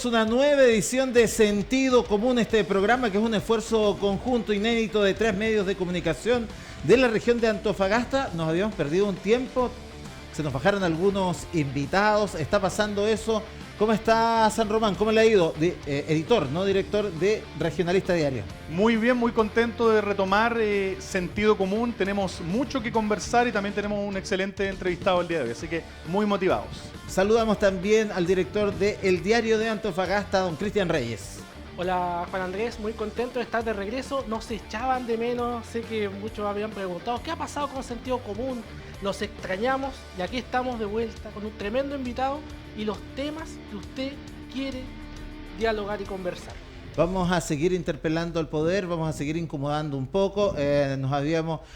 Bienvenidos a una nueva edición de Sentido Común, este programa que es un esfuerzo conjunto inédito de 3 medios de comunicación de la región de Antofagasta. Nos habíamos perdido un tiempo, se nos bajaron algunos invitados, está pasando eso. ¿Cómo está San Román? ¿Cómo le ha ido? Editor, no director de Regionalista Diario. Muy bien, muy contento de retomar Sentido Común. Tenemos mucho que conversar y también tenemos un excelente entrevistado el día de hoy, así que muy motivados. Saludamos también al director de El Diario de Antofagasta, don Cristian Reyes. Hola Juan Andrés, muy contento de estar de regreso. Nos echaban de menos, sé que muchos habían preguntado ¿qué ha pasado con Sentido Común? Nos extrañamos y aquí estamos de vuelta con un tremendo invitado y los temas que usted quiere dialogar y conversar. Vamos a seguir interpelando al poder, vamos a seguir incomodando un poco.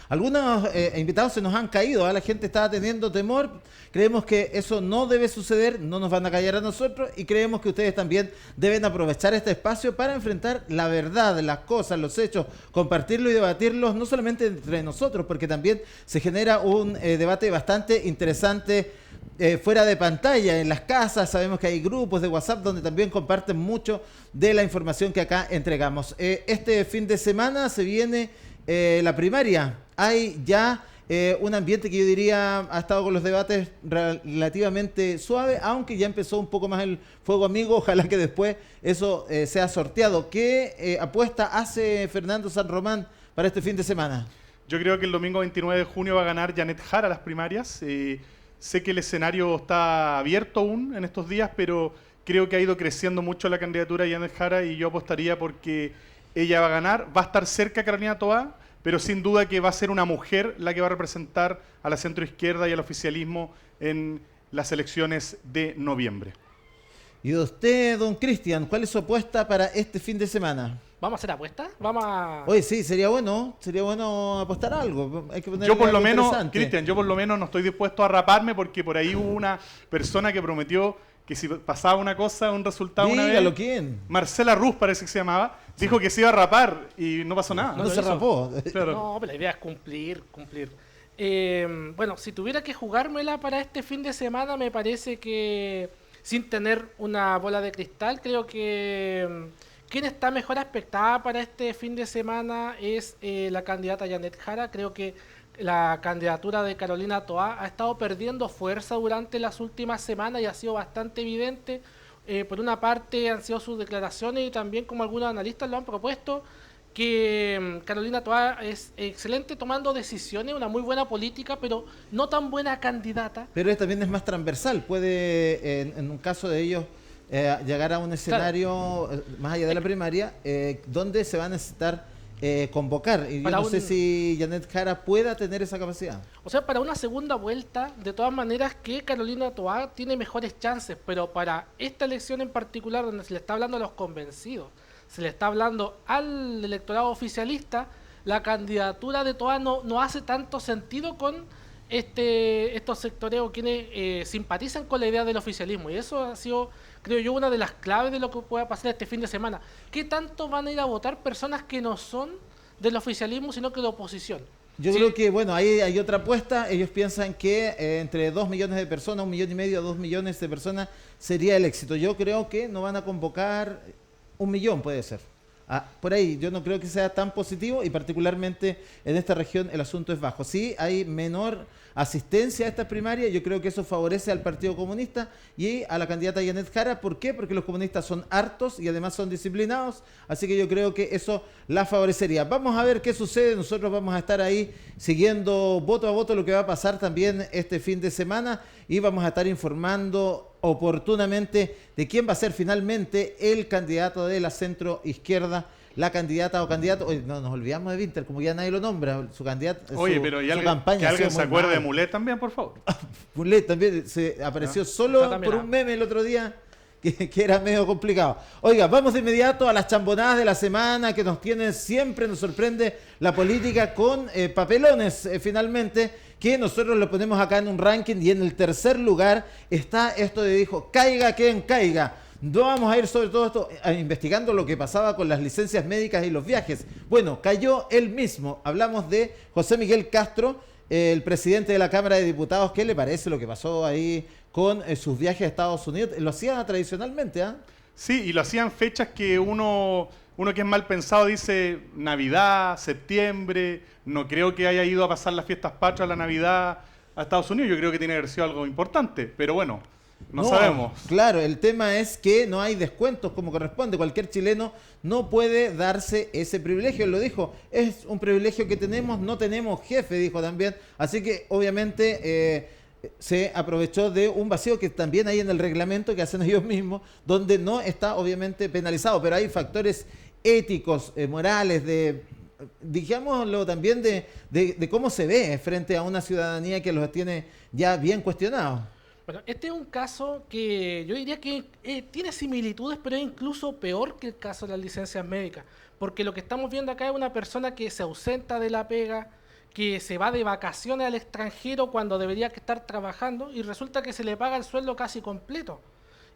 Algunos invitados se nos han caído, la gente estaba teniendo temor. Creemos que eso no debe suceder, no nos van a callar a nosotros y creemos que ustedes también deben aprovechar este espacio para enfrentar la verdad, las cosas, los hechos, compartirlo y debatirlos, no solamente entre nosotros, porque también se genera un debate bastante interesante fuera de pantalla, en las casas. Sabemos que hay grupos de WhatsApp donde también comparten mucho de la información que acá entregamos. Este fin de semana se viene la primaria. Hay ya un ambiente que yo diría ha estado con los debates relativamente suave, aunque ya empezó un poco más el fuego amigo. Ojalá que después eso sea sorteado. ¿Qué apuesta hace Fernando San Román para este fin de semana? Yo creo que el domingo 29 de junio va a ganar Janet Jara las primarias. Sé que el escenario está abierto aún en estos días, pero creo que ha ido creciendo mucho la candidatura de Janet Jara y yo apostaría porque ella va a ganar. Va a estar cerca Carolina Toá, pero sin duda que va a ser una mujer la que va a representar a la centroizquierda y al oficialismo en las elecciones de noviembre. Y de usted, don Cristian, ¿cuál es su apuesta para este fin de semana? ¿Vamos a hacer apuestas? Vamos a... Oye, sí, sería bueno apostar algo. Hay que yo por lo menos, Cristian, yo por lo menos no estoy dispuesto a raparme porque por ahí hubo una persona que prometió que si pasaba una cosa, un resultado Dígalo, una vez... ¿quién? Marcela Ruz parece que se llamaba, dijo que se iba a rapar y no pasó nada. No se rapó. Claro. No, pero la idea es cumplir. Bueno, si tuviera que jugármela para este fin de semana, me parece que sin tener una bola de cristal, creo que... Quien está mejor aspectada para este fin de semana es la candidata Janet Jara. Creo que la candidatura de Carolina Toá ha estado perdiendo fuerza durante las últimas semanas y ha sido bastante evidente. Por una parte han sido sus declaraciones y también como algunos analistas lo han propuesto, que Carolina Toá es excelente tomando decisiones, una muy buena política, pero no tan buena candidata. Pero también es más transversal, puede en un caso de ellos llegar a un escenario más allá de la primaria donde se va a necesitar convocar, y yo no sé si Janet Jara pueda tener esa capacidad. O sea, para una segunda vuelta, de todas maneras que Carolina Toá tiene mejores chances, pero para esta elección en particular, donde se le está hablando a los convencidos, se le está hablando al electorado oficialista, la candidatura de Toá no hace tanto sentido con estos sectores o quienes simpatizan con la idea del oficialismo, y eso ha sido, creo yo, una de las claves de lo que pueda pasar este fin de semana. ¿Qué tanto van a ir a votar personas que no son del oficialismo, sino que de oposición? Yo creo que, bueno, ahí hay otra apuesta. Ellos piensan que entre 2 millones de personas, 1,5 millones, 2 millones de personas sería el éxito. Yo creo que no van a convocar 1 millón, puede ser. Por ahí, yo no creo que sea tan positivo y particularmente en esta región el asunto es bajo. Sí, hay menor asistencia a estas primarias, yo creo que eso favorece al Partido Comunista y a la candidata Janet Jara. ¿Por qué? Porque los comunistas son hartos y además son disciplinados, así que yo creo que eso la favorecería. Vamos a ver qué sucede, nosotros vamos a estar ahí siguiendo voto a voto lo que va a pasar también este fin de semana y vamos a estar informando oportunamente de quién va a ser finalmente el candidato de la centro izquierda, la candidata o candidato. Oye, no nos olvidamos de Winter, como ya nadie lo nombra, su candidato. Oye, pero ¿y que alguien se acuerde de Mulet también, por favor? Mulet también se apareció solo por un meme el otro día que era medio complicado. Oiga, vamos de inmediato a las chambonadas de la semana que nos tienen siempre, nos sorprende la política con papelones finalmente, que nosotros lo ponemos acá en un ranking y en el tercer lugar está esto de dijo, caiga quien caiga. No vamos a ir sobre todo esto investigando lo que pasaba con las licencias médicas y los viajes. Bueno, cayó él mismo. Hablamos de José Miguel Castro, el presidente de la Cámara de Diputados. ¿Qué le parece lo que pasó ahí con sus viajes a Estados Unidos? Lo hacía tradicionalmente, ¿ah? Sí, y lo hacían fechas que uno que es mal pensado dice Navidad, septiembre, no creo que haya ido a pasar las fiestas patrias, la Navidad a Estados Unidos, yo creo que tiene que haber sido algo importante, pero bueno, no sabemos. Claro, el tema es que no hay descuentos como corresponde. Cualquier chileno no puede darse ese privilegio. Él lo dijo, es un privilegio que tenemos, no tenemos jefe, dijo también. Así que obviamente se aprovechó de un vacío que también hay en el reglamento que hacen ellos mismos, donde no está obviamente penalizado, pero hay factores éticos, morales, digámoslo también de cómo se ve frente a una ciudadanía que los tiene ya bien cuestionados. Bueno, este es un caso que yo diría que tiene similitudes, pero es incluso peor que el caso de las licencias médicas, porque lo que estamos viendo acá es una persona que se ausenta de la pega, que se va de vacaciones al extranjero cuando debería que estar trabajando y resulta que se le paga el sueldo casi completo.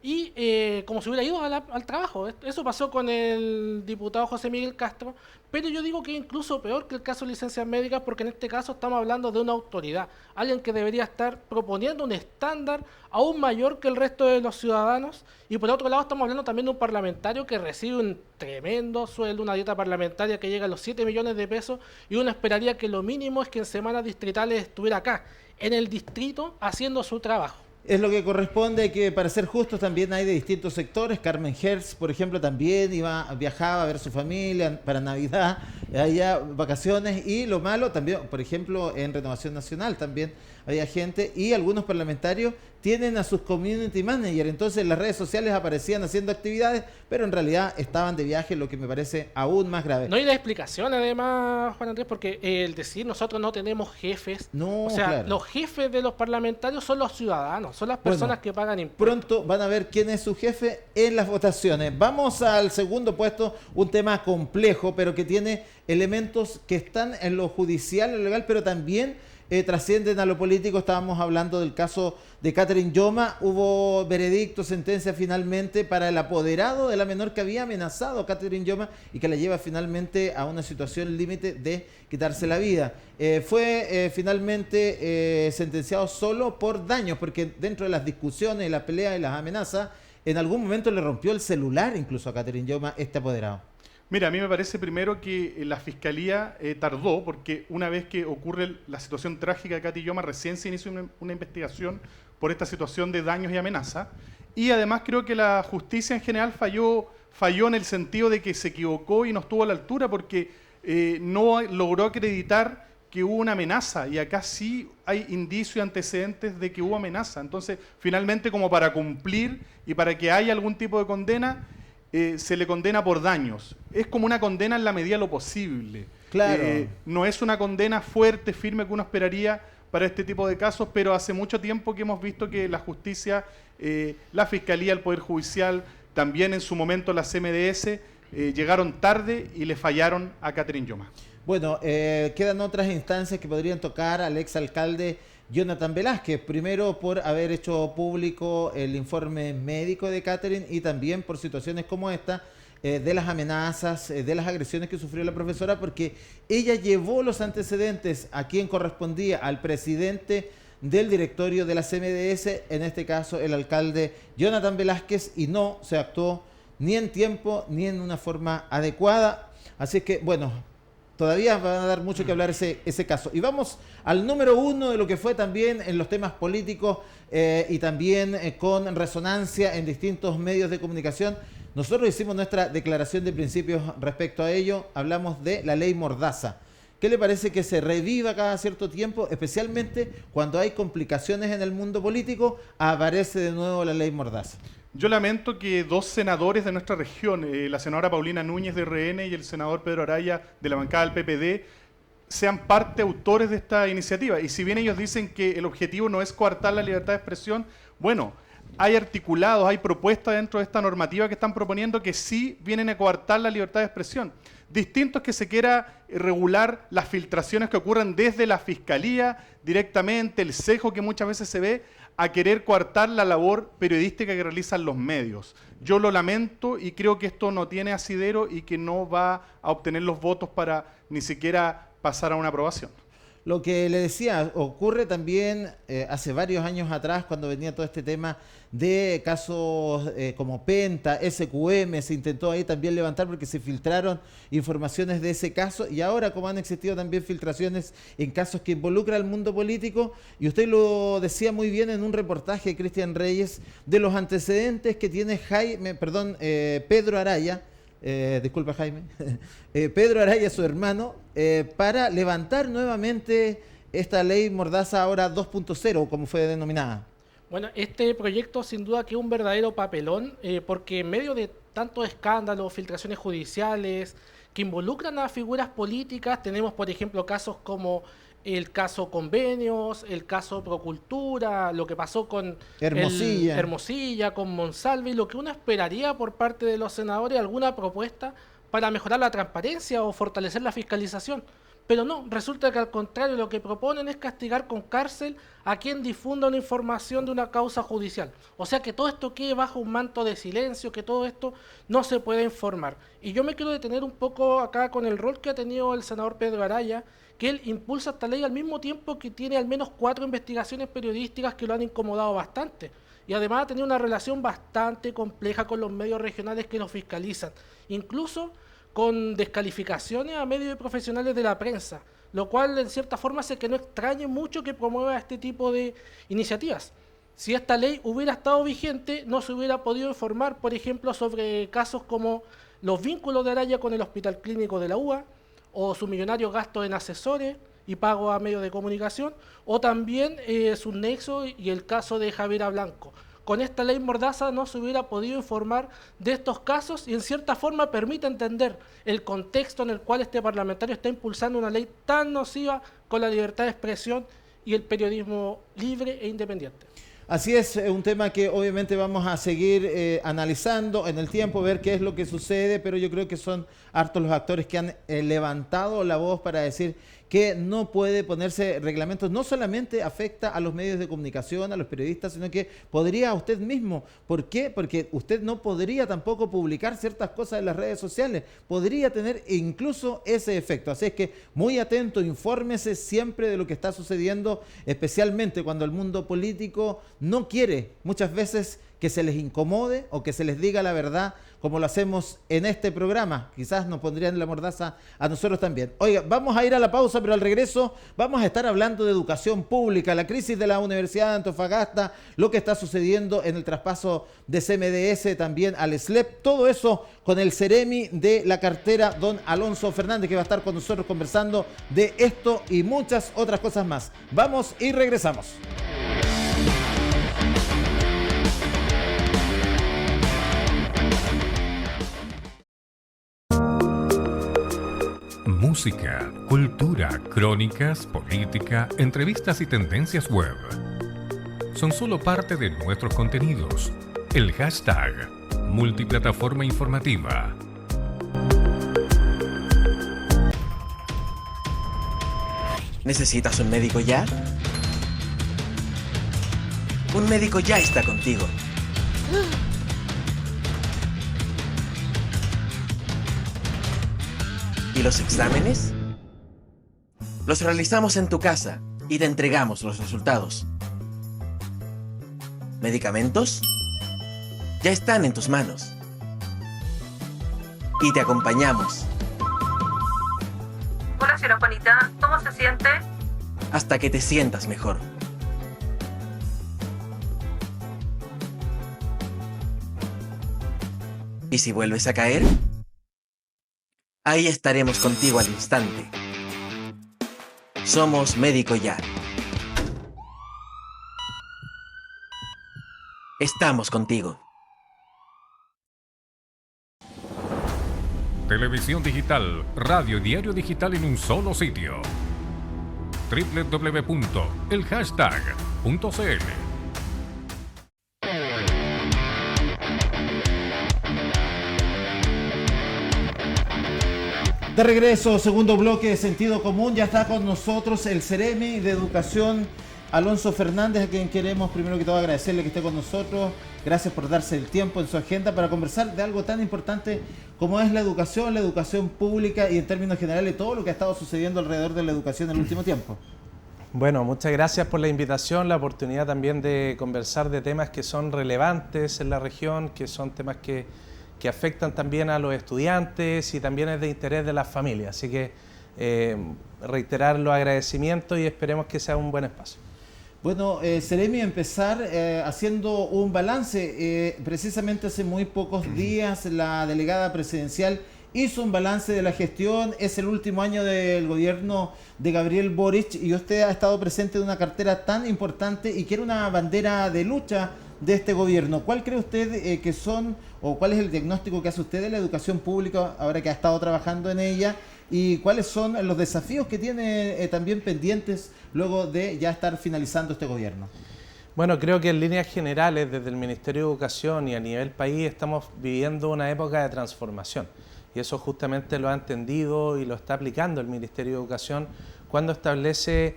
Y como si hubiera ido al trabajo. Eso pasó con el diputado José Miguel Castro, pero yo digo que es incluso peor que el caso de licencias médicas porque en este caso estamos hablando de una autoridad, alguien que debería estar proponiendo un estándar aún mayor que el resto de los ciudadanos, y por otro lado estamos hablando también de un parlamentario que recibe un tremendo sueldo, una dieta parlamentaria que llega a los 7 millones de pesos, y uno esperaría que lo mínimo es que en semanas distritales estuviera acá, en el distrito, haciendo su trabajo. Es lo que corresponde, que para ser justos también hay de distintos sectores. Carmen Hertz, por ejemplo, también viajaba a ver su familia para Navidad, allá vacaciones, y lo malo también, por ejemplo, en Renovación Nacional también había gente, y algunos parlamentarios tienen a sus community managers, entonces en las redes sociales aparecían haciendo actividades, pero en realidad estaban de viaje, lo que me parece aún más grave. No hay la explicación además, Juan Andrés, porque el decir nosotros no tenemos jefes, No, o sea, claro. los jefes de los parlamentarios son los ciudadanos, son las personas que pagan impuestos. Pronto van a ver quién es su jefe en las votaciones. Vamos al segundo puesto, un tema complejo, pero que tiene elementos que están en lo judicial, en lo legal, pero también trascienden a lo político. Estábamos hablando del caso de Catherine Yoma. Hubo veredicto, sentencia finalmente para el apoderado de la menor que había amenazado a Catherine Yoma y que la lleva finalmente a una situación límite de quitarse la vida. Fue finalmente sentenciado solo por daños, porque dentro de las discusiones, las peleas y las amenazas, en algún momento le rompió el celular incluso a Catherine Yoma, este apoderado. Mira, a mí me parece primero que la Fiscalía tardó, porque una vez que ocurre la situación trágica de Katy Yoma, recién se inició una investigación por esta situación de daños y amenazas. Y además creo que la justicia en general falló en el sentido de que se equivocó y no estuvo a la altura, porque no logró acreditar que hubo una amenaza. Y acá sí hay indicios y antecedentes de que hubo amenaza. Entonces, finalmente, como para cumplir y para que haya algún tipo de condena, se le condena por daños. Es como una condena en la medida de lo posible. Claro. No es una condena fuerte, firme que uno esperaría para este tipo de casos, pero hace mucho tiempo que hemos visto que la justicia, la Fiscalía, el Poder Judicial, también en su momento la CMDS, llegaron tarde y le fallaron a Catherine Yoma. Bueno, quedan otras instancias que podrían tocar al exalcalde Jonathan Velázquez, primero por haber hecho público el informe médico de Catherine y también por situaciones como esta, de las amenazas, de las agresiones que sufrió la profesora, porque ella llevó los antecedentes a quien correspondía, al presidente del directorio de la CMDS, en este caso el alcalde Jonathan Velázquez, y no se actuó ni en tiempo ni en una forma adecuada. Así que, bueno, todavía van a dar mucho que hablar ese caso. Y vamos al número uno de lo que fue también en los temas políticos y también con resonancia en distintos medios de comunicación. Nosotros hicimos nuestra declaración de principios respecto a ello. Hablamos de la ley Mordaza. ¿Qué le parece que se reviva cada cierto tiempo? Especialmente cuando hay complicaciones en el mundo político, aparece de nuevo la ley Mordaza. Yo lamento que dos senadores de nuestra región, la senadora Paulina Núñez de RN y el senador Pedro Araya de la bancada del PPD, sean parte autores de esta iniciativa. Y si bien ellos dicen que el objetivo no es coartar la libertad de expresión, bueno, hay articulados, hay propuestas dentro de esta normativa que están proponiendo que sí vienen a coartar la libertad de expresión. Distinto es que se quiera regular las filtraciones que ocurren desde la Fiscalía directamente, el cejo que muchas veces se ve, a querer coartar la labor periodística que realizan los medios. Yo lo lamento y creo que esto no tiene asidero y que no va a obtener los votos para ni siquiera pasar a una aprobación. lo que le decía, ocurre también hace varios años atrás, cuando venía todo este tema de casos como Penta, SQM, se intentó ahí también levantar porque se filtraron informaciones de ese caso, y ahora como han existido también filtraciones en casos que involucran al mundo político, y usted lo decía muy bien en un reportaje, Cristian Reyes, de los antecedentes que tiene Pedro Araya, disculpa Jaime, Pedro Araya, su hermano, para levantar nuevamente esta ley Mordaza ahora 2.0, como fue denominada. Bueno, este proyecto sin duda que es un verdadero papelón, porque en medio de tantos escándalos, filtraciones judiciales, que involucran a figuras políticas, tenemos por ejemplo casos como el caso Convenios, el caso Procultura, lo que pasó con Hermosilla, con Monsalve, lo que uno esperaría por parte de los senadores, alguna propuesta para mejorar la transparencia o fortalecer la fiscalización. Pero no, resulta que al contrario, lo que proponen es castigar con cárcel a quien difunda una información de una causa judicial. O sea, que todo esto quede bajo un manto de silencio, que todo esto no se puede informar. Y yo me quiero detener un poco acá con el rol que ha tenido el senador Pedro Araya, que él impulsa esta ley al mismo tiempo que tiene al menos 4 investigaciones periodísticas que lo han incomodado bastante. Y además ha tenido una relación bastante compleja con los medios regionales que lo fiscalizan. Incluso con descalificaciones a medios y profesionales de la prensa, lo cual en cierta forma hace que no extrañe mucho que promueva este tipo de iniciativas. Si esta ley hubiera estado vigente, no se hubiera podido informar, por ejemplo, sobre casos como los vínculos de Araya con el Hospital Clínico de la UBA, o su millonario gasto en asesores y pago a medios de comunicación, o también su nexo y el caso de Javiera Blanco. Con esta ley Mordaza no se hubiera podido informar de estos casos y en cierta forma permite entender el contexto en el cual este parlamentario está impulsando una ley tan nociva con la libertad de expresión y el periodismo libre e independiente. Así es, un tema que obviamente vamos a seguir analizando en el tiempo, ver qué es lo que sucede, pero yo creo que son hartos los actores que han levantado la voz para decir que no puede ponerse reglamentos, no solamente afecta a los medios de comunicación, a los periodistas, sino que podría a usted mismo. ¿Por qué? Porque usted no podría tampoco publicar ciertas cosas en las redes sociales, podría tener incluso ese efecto. Así es que muy atento, infórmese siempre de lo que está sucediendo, especialmente cuando el mundo político no quiere muchas veces que se les incomode o que se les diga la verdad, como lo hacemos en este programa. Quizás nos pondrían la mordaza a nosotros también. Oiga, vamos a ir a la pausa, pero al regreso vamos a estar hablando de educación pública, la crisis de la Universidad de Antofagasta, lo que está sucediendo en el traspaso de CMDS también al SLEP, todo eso con el Ceremi de la cartera, don Alonso Fernández, que va a estar con nosotros conversando de esto y muchas otras cosas más. Vamos y regresamos. Música, cultura, crónicas, política, entrevistas y tendencias web. Son solo parte de nuestros contenidos. El hashtag Multiplataforma Informativa. ¿Necesitas un médico ya? Un médico ya está contigo. ¿Y los exámenes? Los realizamos en tu casa y te entregamos los resultados. ¿Medicamentos? Ya están en tus manos. Y te acompañamos. Hola, señora Juanita, ¿cómo se siente? Hasta que te sientas mejor. ¿Y si vuelves a caer? Ahí estaremos contigo al instante. Somos Médico Ya. Estamos contigo. Televisión digital, radio y diario digital en un solo sitio. www.elhashtag.cl. De regreso, segundo bloque de Sentido Común, ya está con nosotros el Ceremi de Educación Alonso Fernández, a quien queremos primero que todo agradecerle que esté con nosotros. Gracias por darse el tiempo en su agenda para conversar de algo tan importante como es la educación pública y en términos generales todo lo que ha estado sucediendo alrededor de la educación en el último tiempo. Bueno, muchas gracias por la invitación, la oportunidad también de conversar de temas que son relevantes en la región, que son temas que afectan también a los estudiantes y también es de interés de las familias. Así que reiterar los agradecimientos y esperemos que sea un buen espacio. Bueno, Seremi, empezar haciendo un balance. Precisamente hace muy pocos días la delegada presidencial hizo un balance de la gestión. Es el último año del gobierno de Gabriel Boric y usted ha estado presente en una cartera tan importante y que era una bandera de lucha de este gobierno. ¿Cuál cree usted que son o cuál es el diagnóstico que hace usted de la educación pública ahora que ha estado trabajando en ella? ¿Y cuáles son los desafíos que tiene también pendientes luego de ya estar finalizando este gobierno? Bueno, creo que en líneas generales, desde el Ministerio de Educación y a nivel país, estamos viviendo una época de transformación. Y eso justamente lo ha entendido y lo está aplicando el Ministerio de Educación cuando establece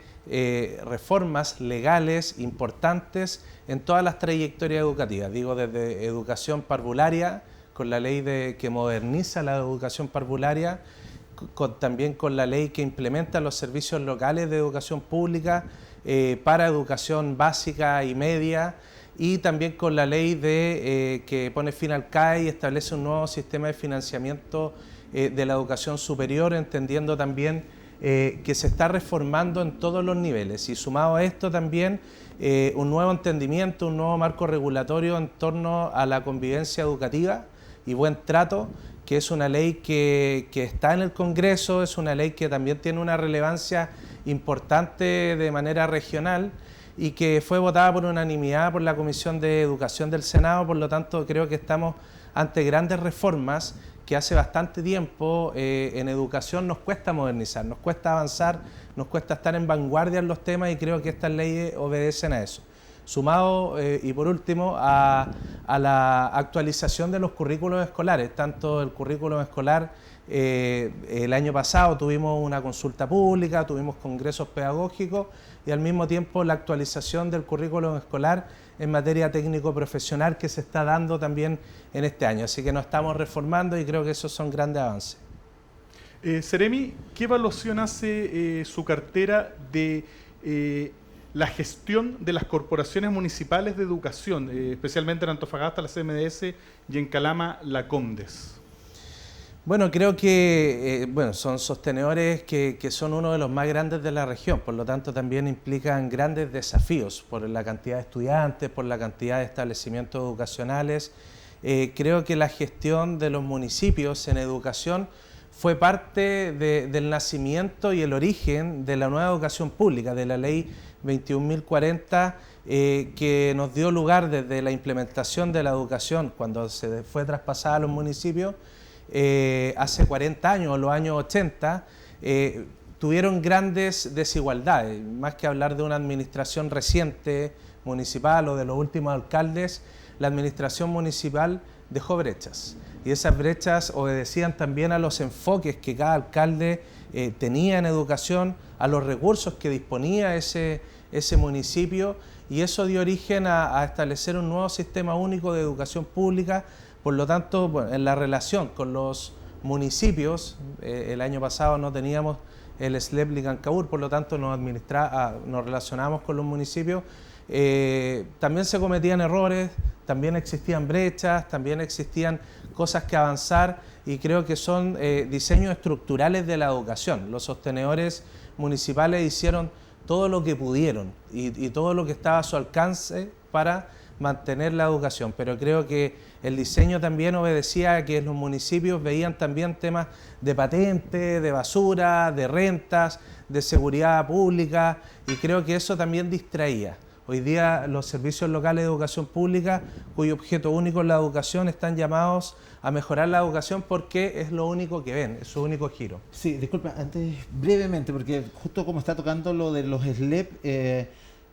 reformas legales importantes en todas las trayectorias educativas. Digo, desde educación parvularia, con la ley que moderniza la educación parvularia, también con la ley que implementa los servicios locales de educación pública para educación básica y media, y también con la ley que pone fin al CAE y establece un nuevo sistema de financiamiento de la educación superior, entendiendo también que se está reformando en todos los niveles. Y sumado a esto también un nuevo entendimiento, un nuevo marco regulatorio en torno a la convivencia educativa y buen trato, que es una ley que está en el Congreso, es una ley que también tiene una relevancia importante de manera regional y que fue votada por unanimidad por la Comisión de Educación del Senado. Por lo tanto, creo que estamos ante grandes reformas que hace bastante tiempo en educación nos cuesta modernizar, nos cuesta avanzar, nos cuesta estar en vanguardia en los temas y creo que estas leyes obedecen a eso. Sumado, y por último, a la actualización de los currículos escolares, tanto el currículum escolar, el año pasado tuvimos una consulta pública, tuvimos congresos pedagógicos y al mismo tiempo la actualización del currículum escolar en materia técnico-profesional que se está dando también en este año. Así que nos estamos reformando y creo que esos son grandes avances. Seremi, ¿qué evaluación hace su cartera de la gestión de las corporaciones municipales de educación, especialmente en Antofagasta, la CMDS, y en Calama, la Condes? Bueno, creo que son sostenedores que son uno de los más grandes de la región, por lo tanto también implican grandes desafíos por la cantidad de estudiantes, por la cantidad de establecimientos educacionales. Creo que la gestión de los municipios en educación fue parte del nacimiento y el origen de la nueva educación pública, de la ley 21.040, que nos dio lugar desde la implementación de la educación cuando se fue traspasada a los municipios hace 40 años, o los años 80, tuvieron grandes desigualdades. Más que hablar de una administración reciente municipal o de los últimos alcaldes, la administración municipal dejó brechas. Y esas brechas obedecían también a los enfoques que cada alcalde tenía en educación, a los recursos que disponía ese municipio, y eso dio origen a establecer un nuevo sistema único de educación pública. Por lo tanto, bueno, en la relación con los municipios, el año pasado no teníamos el SLEP Licancabur, por lo tanto nos relacionamos con los municipios. También se cometían errores, también existían brechas, también existían cosas que avanzar, y creo que son diseños estructurales de la educación. Los sostenedores municipales hicieron todo lo que pudieron y todo lo que estaba a su alcance para mantener la educación, pero creo que el diseño también obedecía a que los municipios veían también temas de patente, de basura, de rentas, de seguridad pública, y creo que eso también distraía. Hoy día los servicios locales de educación pública, cuyo objeto único es la educación, están llamados a mejorar la educación porque es lo único que ven, es su único giro. Sí, disculpa, antes brevemente, porque justo como está tocando lo de los SLEP,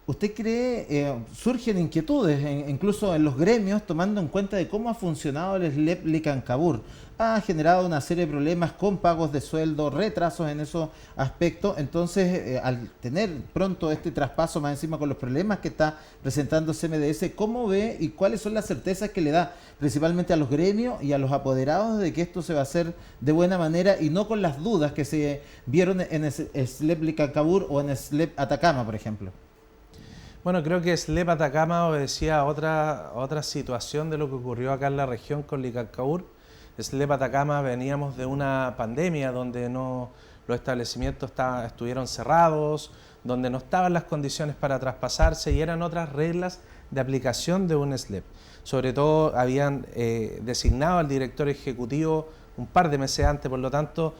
¿Usted cree, surgen inquietudes, incluso en los gremios, tomando en cuenta de cómo ha funcionado el SLEP Licancabur? Ha generado una serie de problemas con pagos de sueldo, retrasos en esos aspectos. Entonces, al tener pronto este traspaso más encima con los problemas que está presentando CMDS, ¿cómo ve y cuáles son las certezas que le da principalmente a los gremios y a los apoderados de que esto se va a hacer de buena manera y no con las dudas que se vieron en el SLEP Licancabur o en el SLEP Atacama, por ejemplo? Bueno, creo que SLEP Atacama obedecía a otra situación de lo que ocurrió acá en la región con Licancabur. SLEP Atacama veníamos de una pandemia donde los establecimientos estuvieron cerrados, donde no estaban las condiciones para traspasarse y eran otras reglas de aplicación de un SLEP. Sobre todo habían designado al director ejecutivo un par de meses antes, por lo tanto,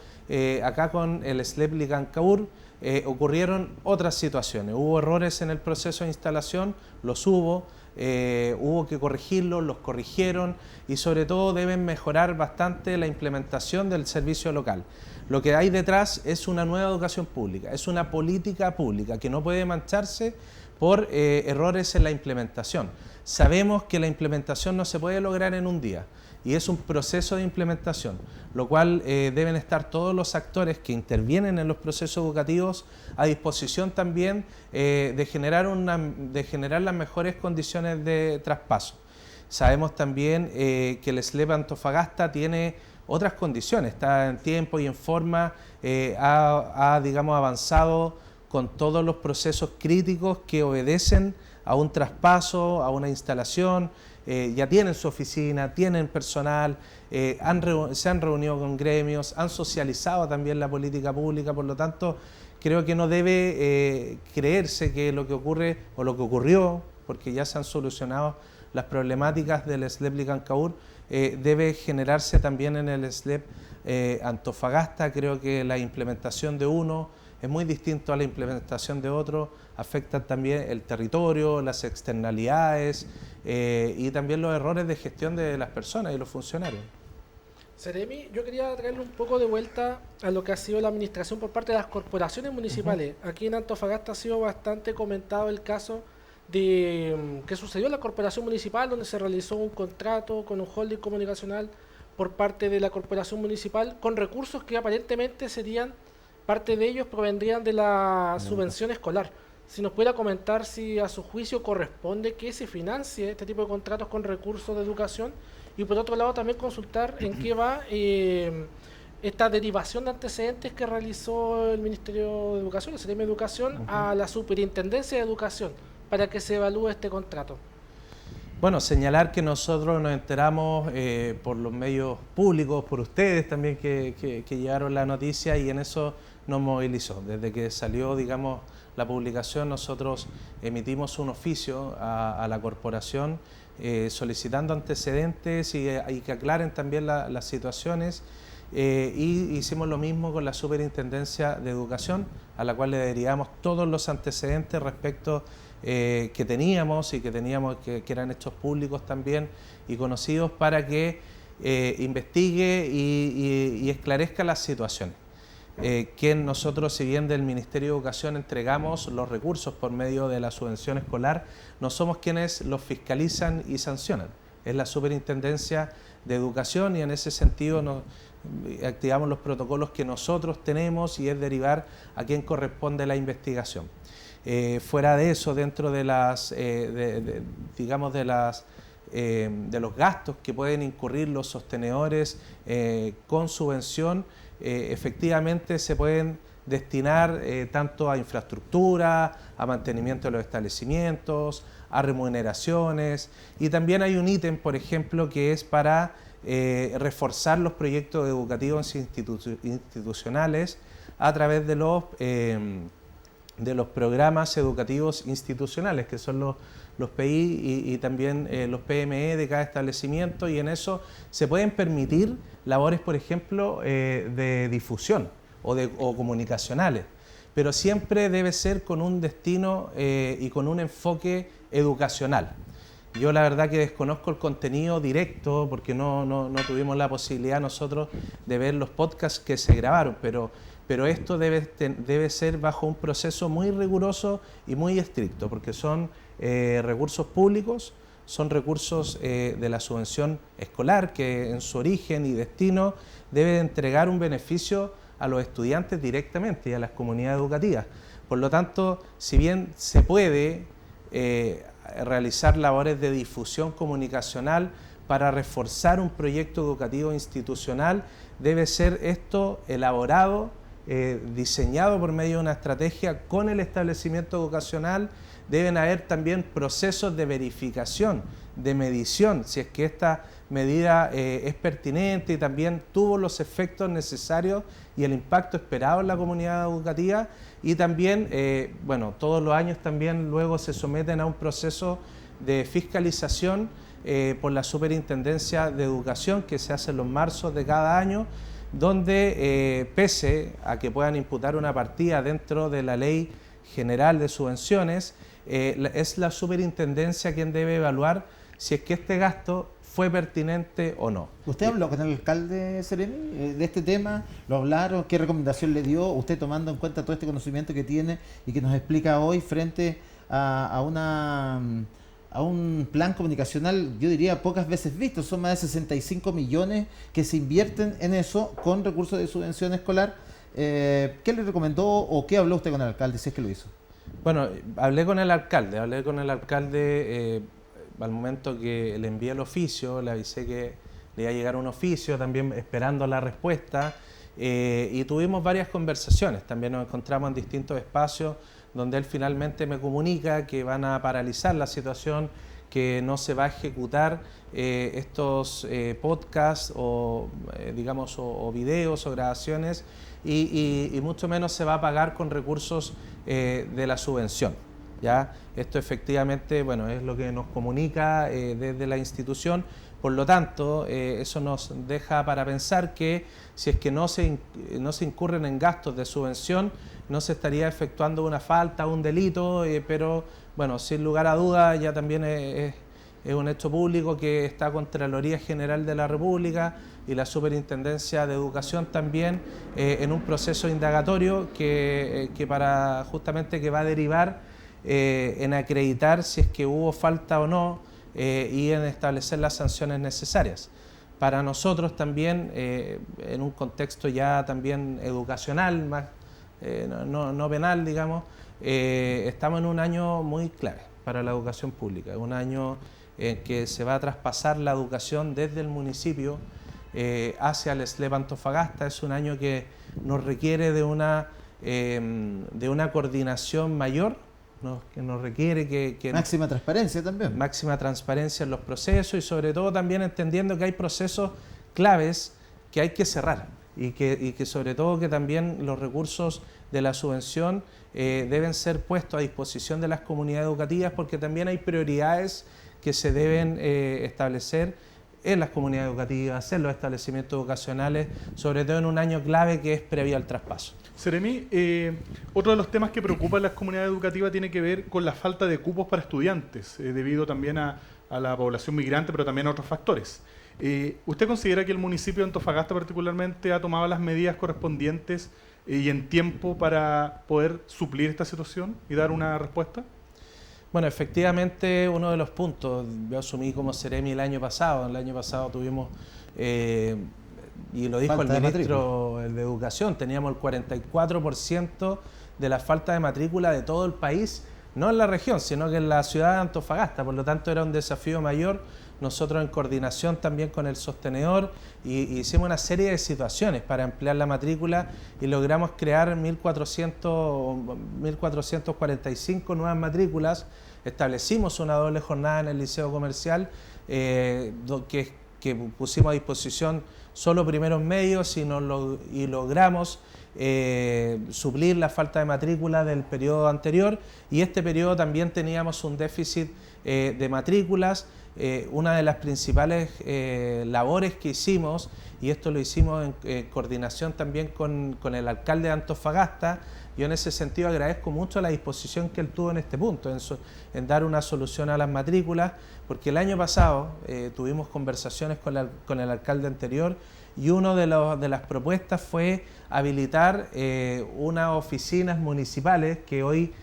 acá con el SLEP Licancabur ocurrieron otras situaciones. Hubo errores en el proceso de instalación, los hubo que corregirlos, los corrigieron y sobre todo deben mejorar bastante la implementación del servicio local. Lo que hay detrás es una nueva educación pública, es una política pública que no puede mancharse por errores en la implementación. Sabemos que la implementación no se puede lograr en un día y es un proceso de implementación, lo cual deben estar todos los actores que intervienen en los procesos educativos a disposición también de generar las mejores condiciones de traspaso. Sabemos también que el SLEP Antofagasta tiene otras condiciones, está en tiempo y en forma, digamos, avanzado con todos los procesos críticos que obedecen a un traspaso, a una instalación. Ya tienen su oficina, tienen personal, se han reunido con gremios, han socializado también la política pública, por lo tanto creo que no debe creerse que lo que ocurre o lo que ocurrió, porque ya se han solucionado las problemáticas del SLEP Licancabur, debe generarse también en el SLEP Antofagasta. Creo que la implementación de uno es muy distinto a la implementación de otro, afecta también el territorio, las externalidades y también los errores de gestión de las personas y los funcionarios. Seremi, yo quería traerle un poco de vuelta a lo que ha sido la administración por parte de las corporaciones municipales. Aquí en Antofagasta ha sido bastante comentado el caso de que sucedió en la corporación municipal, donde se realizó un contrato con un holding comunicacional por parte de la corporación municipal con recursos que aparentemente parte de ellos provendrían de la subvención escolar. Si nos pudiera comentar si a su juicio corresponde que se financie este tipo de contratos con recursos de educación, y por otro lado también consultar en qué va esta derivación de antecedentes que realizó el Ministerio de Educación, el Seremi de Educación, a la Superintendencia de Educación para que se evalúe este contrato. Bueno, señalar que nosotros nos enteramos por los medios públicos, por ustedes también que llevaron la noticia, y en eso nos movilizó. Desde que salió, digamos, la publicación, nosotros emitimos un oficio a la corporación solicitando antecedentes y que aclaren también las situaciones. Y hicimos lo mismo con la Superintendencia de Educación, a la cual le derivamos todos los antecedentes respecto que teníamos que eran hechos públicos también y conocidos, para que investigue y esclarezca las situaciones. Que nosotros, si bien del Ministerio de Educación entregamos los recursos por medio de la subvención escolar, no somos quienes los fiscalizan y sancionan. Es la Superintendencia de Educación y en ese sentido activamos los protocolos que nosotros tenemos y es derivar a quien corresponde la investigación. Fuera de eso, dentro de de los gastos que pueden incurrir los sostenedores con subvención, efectivamente se pueden destinar tanto a infraestructura, a mantenimiento de los establecimientos, a remuneraciones, y también hay un ítem, por ejemplo, que es para reforzar los proyectos educativos institucionales a través de los programas educativos institucionales, que son los PI y también los PME de cada establecimiento, y en eso se pueden permitir labores, por ejemplo, de difusión o comunicacionales, pero siempre debe ser con un destino y con un enfoque educacional. Yo la verdad que desconozco el contenido directo porque no tuvimos la posibilidad nosotros de ver los podcasts que se grabaron, pero pero esto debe ser bajo un proceso muy riguroso y muy estricto, porque son recursos públicos, son recursos de la subvención escolar que en su origen y destino debe entregar un beneficio a los estudiantes directamente y a las comunidades educativas. Por lo tanto, si bien se puede realizar labores de difusión comunicacional para reforzar un proyecto educativo institucional, debe ser esto elaborado, diseñado por medio de una estrategia con el establecimiento educacional. Deben haber también procesos de verificación, de medición, si es que esta medida es pertinente y también tuvo los efectos necesarios y el impacto esperado en la comunidad educativa. Y también, bueno, todos los años también luego se someten a un proceso de fiscalización por la Superintendencia de Educación que se hace en los marzos de cada año, donde pese a que puedan imputar una partida dentro de la Ley General de Subvenciones, es la Superintendencia quien debe evaluar si es que este gasto fue pertinente o no. ¿Usted habló con el alcalde Seremi de este tema? ¿Lo hablaron? ¿Qué recomendación le dio? Usted tomando en cuenta todo este conocimiento que tiene y que nos explica hoy frente a un plan comunicacional, yo diría, pocas veces visto. Son más de 65 millones que se invierten en eso con recursos de subvención escolar. ¿Qué le recomendó o qué habló usted con el alcalde, si es que lo hizo? Bueno, hablé con el alcalde al momento que le envié el oficio, le avisé que le iba a llegar un oficio, también esperando la respuesta, y tuvimos varias conversaciones. También nos encontramos en distintos espacios donde él finalmente me comunica que van a paralizar la situación, que no se va a ejecutar estos podcasts o digamos o videos o grabaciones y mucho menos se va a pagar con recursos de la subvención. ¿Ya? Esto efectivamente, bueno, es lo que nos comunica desde la institución. Por lo tanto, eso nos deja para pensar que si es que no se incurren en gastos de subvención, no se estaría efectuando una falta, un delito, pero bueno, sin lugar a dudas ya también es un hecho público que está Contraloría General de la República y la Superintendencia de Educación también en un proceso indagatorio que para justamente que va a derivar en acreditar si es que hubo falta o no y en establecer las sanciones necesarias. Para nosotros también, en un contexto ya también educacional, más no penal, digamos, estamos en un año muy clave para la educación pública, un año en que se va a traspasar la educación desde el municipio hacia el SLEP Antofagasta. Es un año que nos requiere de una coordinación mayor, que nos requiere que máxima transparencia también. Máxima transparencia en los procesos y sobre todo también entendiendo que hay procesos claves que hay que cerrar y que sobre todo que también los recursos de la subvención deben ser puestos a disposición de las comunidades educativas porque también hay prioridades que se deben establecer en las comunidades educativas, en los establecimientos educacionales, sobre todo en un año clave que es previo al traspaso. Seremi, otro de los temas que preocupa a las comunidades educativas tiene que ver con la falta de cupos para estudiantes, debido también a la población migrante, pero también a otros factores. ¿Usted considera que el municipio de Antofagasta particularmente ha tomado las medidas correspondientes y en tiempo para poder suplir esta situación y dar una respuesta? Bueno, efectivamente, uno de los puntos, yo asumí como Seremi el año pasado tuvimos, y lo dijo el ministro de Educación, teníamos el 44% de la falta de matrícula de todo el país, no en la región, sino que en la ciudad de Antofagasta, por lo tanto era un desafío mayor. Nosotros en coordinación también con el sostenedor hicimos una serie de situaciones para ampliar la matrícula y logramos crear 1.445 nuevas matrículas. Establecimos una doble jornada en el Liceo Comercial que pusimos a disposición solo primeros medios y logramos suplir la falta de matrícula del periodo anterior y este periodo también teníamos un déficit de matrículas. Una de las principales labores que hicimos, y esto lo hicimos en coordinación también con el alcalde de Antofagasta, yo en ese sentido agradezco mucho la disposición que él tuvo en este punto, en dar una solución a las matrículas, porque el año pasado tuvimos conversaciones con el alcalde anterior y una de las propuestas fue habilitar unas oficinas municipales que hoy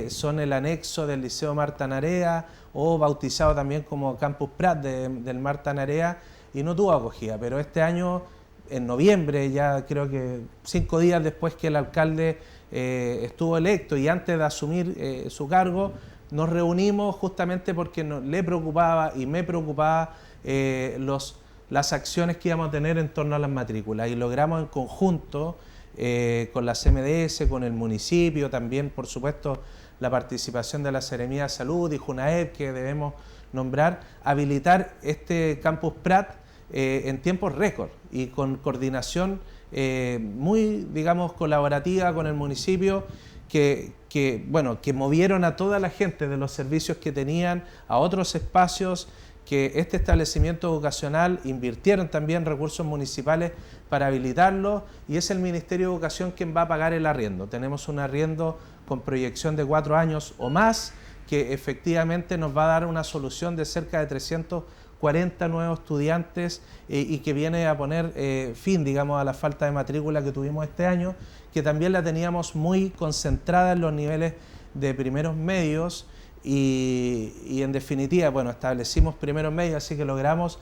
son el anexo del Liceo Marta Narea, o bautizado también como Campus Prat del Marta Narea, y no tuvo acogida, pero este año, en noviembre, ya creo que 5 días después que el alcalde estuvo electo y antes de asumir su cargo, nos reunimos justamente porque le preocupaba y me preocupaba las acciones que íbamos a tener en torno a las matrículas, y logramos en conjunto con la CMDS, con el municipio, también por supuesto la participación de la Seremía de Salud y Junaep, que debemos nombrar, habilitar este Campus Prat en tiempos récord y con coordinación muy, digamos, colaborativa con el municipio, que movieron a toda la gente de los servicios que tenían a otros espacios, que este establecimiento educacional invirtieron también recursos municipales para habilitarlo, y es el Ministerio de Educación quien va a pagar el arriendo. Tenemos un arriendo con proyección de 4 años o más, que efectivamente nos va a dar una solución de cerca de 340 nuevos estudiantes y que viene a poner fin, digamos, a la falta de matrícula que tuvimos este año, que también la teníamos muy concentrada en los niveles de primeros medios, y en definitiva, bueno, establecimos primeros medios, así que logramos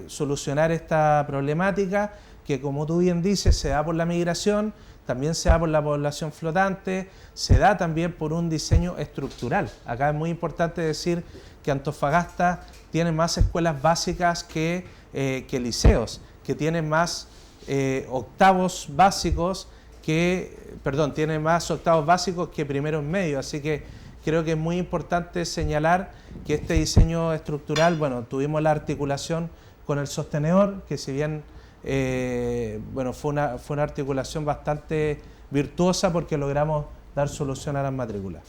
solucionar esta problemática que, como tú bien dices, se da por la migración, también se da por la población flotante, se da también por un diseño estructural. Acá es muy importante decir que Antofagasta tiene más escuelas básicas que liceos, que tiene más octavos básicos que primeros medios, así que creo que es muy importante señalar que este diseño estructural, bueno, tuvimos la articulación con el sostenedor, que si bien fue una articulación bastante virtuosa, porque logramos dar solución a las matrículas.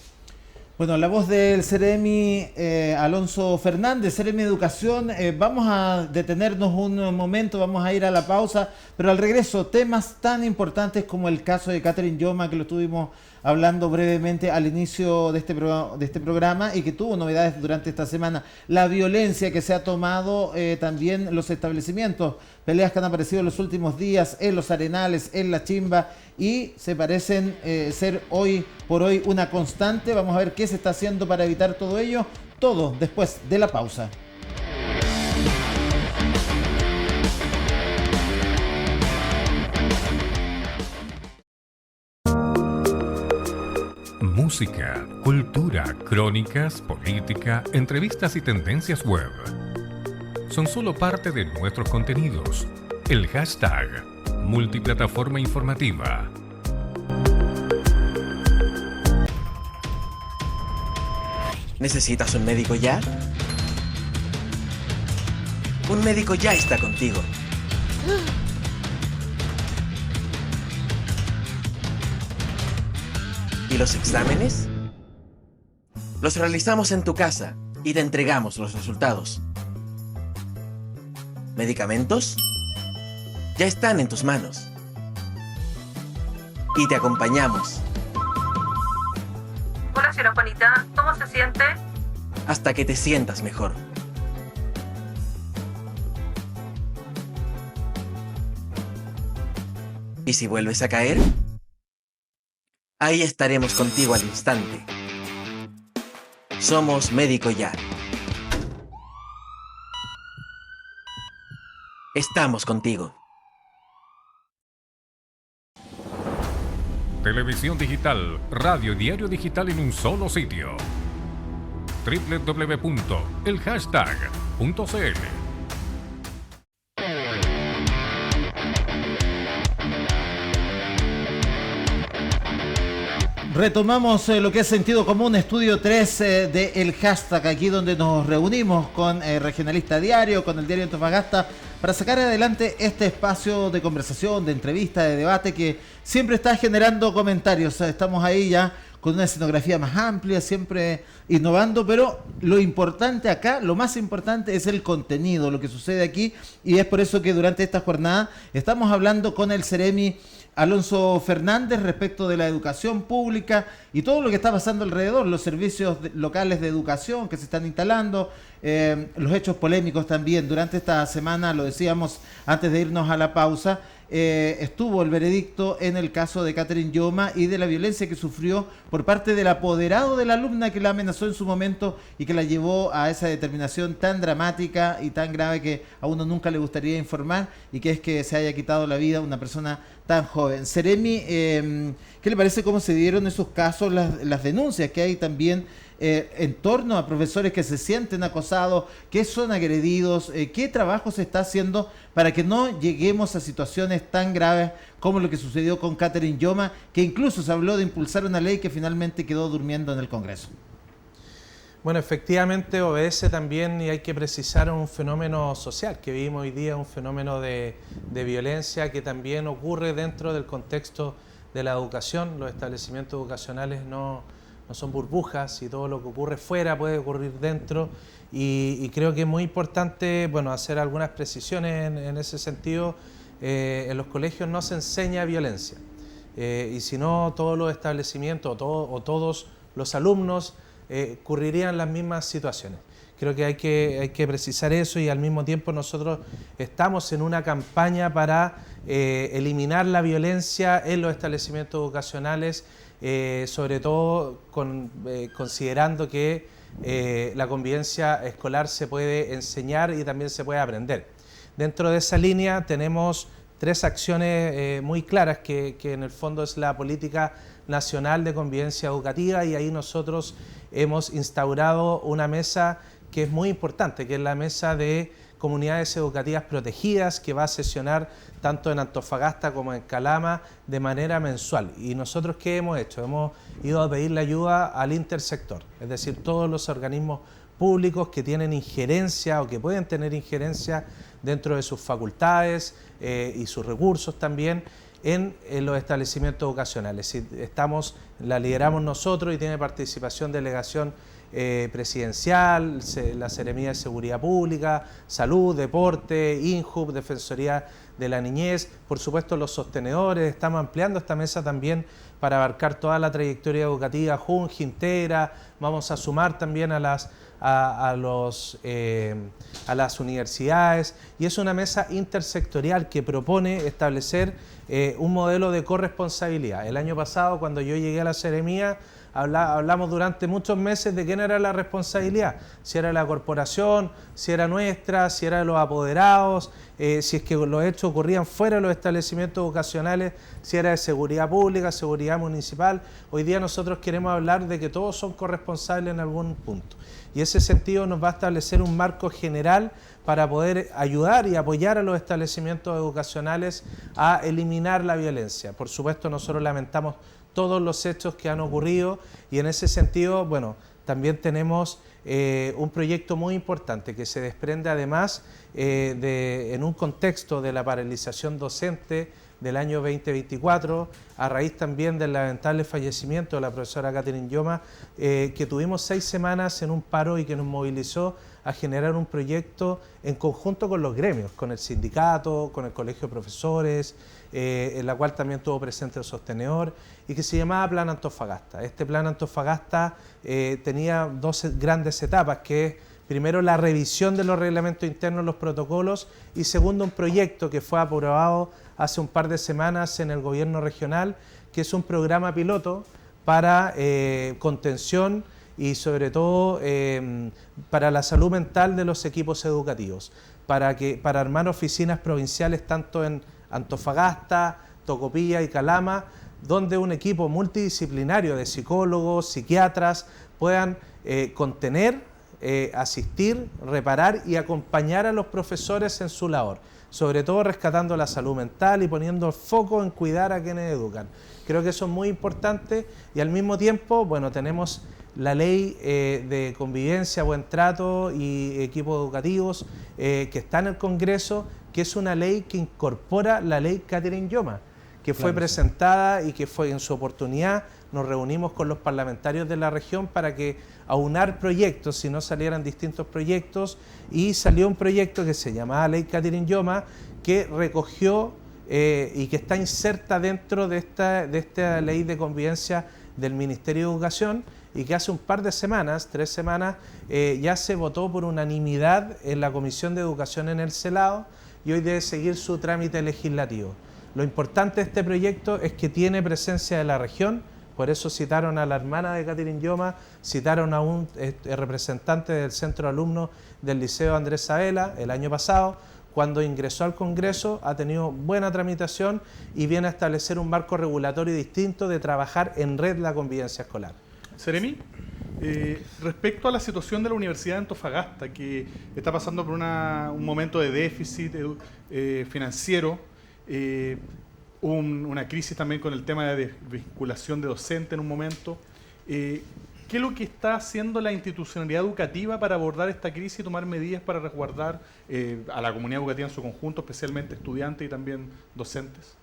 Bueno, la voz del Ceremi Alonso Fernández, Ceremi Educación. Vamos a detenernos un momento, vamos a ir a la pausa, pero al regreso, temas tan importantes como el caso de Catherine Yoma, que lo estuvimos hablando brevemente al inicio de este programa y que tuvo novedades durante esta semana. La violencia que se ha tomado también los establecimientos, peleas que han aparecido en los últimos días en los Arenales, en La Chimba, y se parecen ser hoy por hoy una constante. Vamos a ver qué se está haciendo para evitar todo ello, todo después de la pausa. Música, cultura, crónicas, política, entrevistas y tendencias web. Son solo parte de nuestros contenidos. El hashtag Multiplataforma Informativa. ¿Necesitas un médico ya? Un médico ya está contigo. ¿Y los exámenes? Los realizamos en tu casa y te entregamos los resultados. ¿Medicamentos? Ya están en tus manos. Y te acompañamos. Hola, señora Juanita, ¿cómo se siente? Hasta que te sientas mejor. ¿Y si vuelves a caer? Ahí estaremos contigo al instante. Somos Médico Ya. Estamos contigo. Televisión digital, radio y diario digital en un solo sitio. www.elhashtag.cl. Retomamos lo que es Sentido Común, Estudio 3 de El Hashtag, aquí donde nos reunimos con Regionalista Diario, con el Diario Antofagasta, para sacar adelante este espacio de conversación, de entrevista, de debate, que siempre está generando comentarios. Estamos ahí ya con una escenografía más amplia, siempre innovando, pero lo importante acá, lo más importante es el contenido, lo que sucede aquí, y es por eso que durante esta jornada estamos hablando con el Ceremi Alonso Fernández respecto de la educación pública y todo lo que está pasando alrededor, los servicios locales de educación que se están instalando, los hechos polémicos también. Durante esta semana, lo decíamos antes de irnos a la pausa, estuvo el veredicto en el caso de Catherine Yoma y de la violencia que sufrió por parte del apoderado de la alumna que la amenazó en su momento y que la llevó a esa determinación tan dramática y tan grave que a uno nunca le gustaría informar, y que es que se haya quitado la vida una persona tan joven. Seremi, ¿qué le parece cómo se dieron esos casos, las denuncias que hay también en torno a profesores que se sienten acosados, que son agredidos? ¿Qué trabajo se está haciendo para que no lleguemos a situaciones tan graves como lo que sucedió con Catherine Yoma, que incluso se habló de impulsar una ley que finalmente quedó durmiendo en el Congreso? Bueno, efectivamente obedece también, y hay que precisar, un fenómeno social que vivimos hoy día, un fenómeno de violencia que también ocurre dentro del contexto de la educación. Los establecimientos educacionales no son burbujas, y todo lo que ocurre fuera puede ocurrir dentro, y creo que es muy importante, bueno, hacer algunas precisiones en ese sentido. En los colegios no se enseña violencia, y si no, todos los establecimientos o todos los alumnos ocurrirían las mismas situaciones. Creo que hay que precisar eso, y al mismo tiempo nosotros estamos en una campaña para eliminar la violencia en los establecimientos educacionales, sobre todo considerando que la convivencia escolar se puede enseñar y también se puede aprender. Dentro de esa línea tenemos 3 acciones muy claras que en el fondo es la Política Nacional de Convivencia Educativa, y ahí nosotros hemos instaurado una mesa que es muy importante, que es la Mesa de Comunidades Educativas Protegidas, que va a sesionar tanto en Antofagasta como en Calama de manera mensual. Y nosotros, ¿qué hemos hecho? Hemos ido a pedirle ayuda al intersector, es decir, todos los organismos públicos que tienen injerencia o que pueden tener injerencia dentro de sus facultades y sus recursos también en los establecimientos educacionales. La lideramos nosotros y tiene participación delegación presidencial, la Seremía de Seguridad Pública, Salud, Deporte, INJUB, Defensoría de la Niñez, por supuesto los sostenedores. Estamos ampliando esta mesa también para abarcar toda la trayectoria educativa, Junji, Intera. Vamos a sumar también a las universidades, y es una mesa intersectorial que propone establecer un modelo de corresponsabilidad. El año pasado, cuando yo llegué a la Seremía, hablamos durante muchos meses de quién era la responsabilidad, si era la corporación, si era nuestra, si era de los apoderados, si es que los hechos ocurrían fuera de los establecimientos educacionales, si era de seguridad pública, seguridad municipal. Hoy día nosotros queremos hablar de que todos son corresponsables en algún punto, y ese sentido nos va a establecer un marco general para poder ayudar y apoyar a los establecimientos educacionales a eliminar la violencia. Por supuesto, nosotros lamentamos todos los hechos que han ocurrido, y en ese sentido, bueno, también tenemos un proyecto muy importante que se desprende además en un contexto de la paralización docente del año 2024, a raíz también del lamentable fallecimiento de la profesora Catherine Yoma, que tuvimos 6 semanas en un paro y que nos movilizó a generar un proyecto en conjunto con los gremios, con el sindicato, con el colegio de profesores, en la cual también estuvo presente el sostenedor, y que se llamaba Plan Antofagasta. Este Plan Antofagasta tenía 2 grandes etapas, que es primero la revisión de los reglamentos internos, los protocolos, y segundo un proyecto que fue aprobado hace un par de semanas en el gobierno regional, que es un programa piloto para contención y sobre todo para la salud mental de los equipos educativos, para armar oficinas provinciales tanto en Antofagasta, Tocopilla y Calama, donde un equipo multidisciplinario de psicólogos, psiquiatras puedan contener, asistir, reparar y acompañar a los profesores en su labor, sobre todo rescatando la salud mental y poniendo el foco en cuidar a quienes educan. Creo que eso es muy importante, y al mismo tiempo, bueno, tenemos la ley de convivencia, buen trato y equipos educativos que está en el Congreso, que es una ley que incorpora la ley Catherine Yoma, que fue presentada y que fue en su oportunidad. Nos reunimos con los parlamentarios de la región para que aunar proyectos, si no salieran distintos proyectos, y salió un proyecto que se llamaba Ley Catherine Yoma, que recogió y que está inserta dentro de esta ley de convivencia del Ministerio de Educación, y que hace un par de semanas, 3 semanas, ya se votó por unanimidad en la Comisión de Educación en el Senado, y hoy debe seguir su trámite legislativo. Lo importante de este proyecto es que tiene presencia de la región, por eso citaron a la hermana de Catherine Yoma, citaron a un representante del centro de alumnos del Liceo Andrés Sabela el año pasado. Cuando ingresó al Congreso ha tenido buena tramitación y viene a establecer un marco regulatorio distinto de trabajar en red la convivencia escolar. Seremi, respecto a la situación de la Universidad de Antofagasta, que está pasando por un momento de déficit financiero, una crisis también con el tema de desvinculación de docentes en un momento, ¿qué es lo que está haciendo la institucionalidad educativa para abordar esta crisis y tomar medidas para resguardar a la comunidad educativa en su conjunto, especialmente estudiantes y también docentes?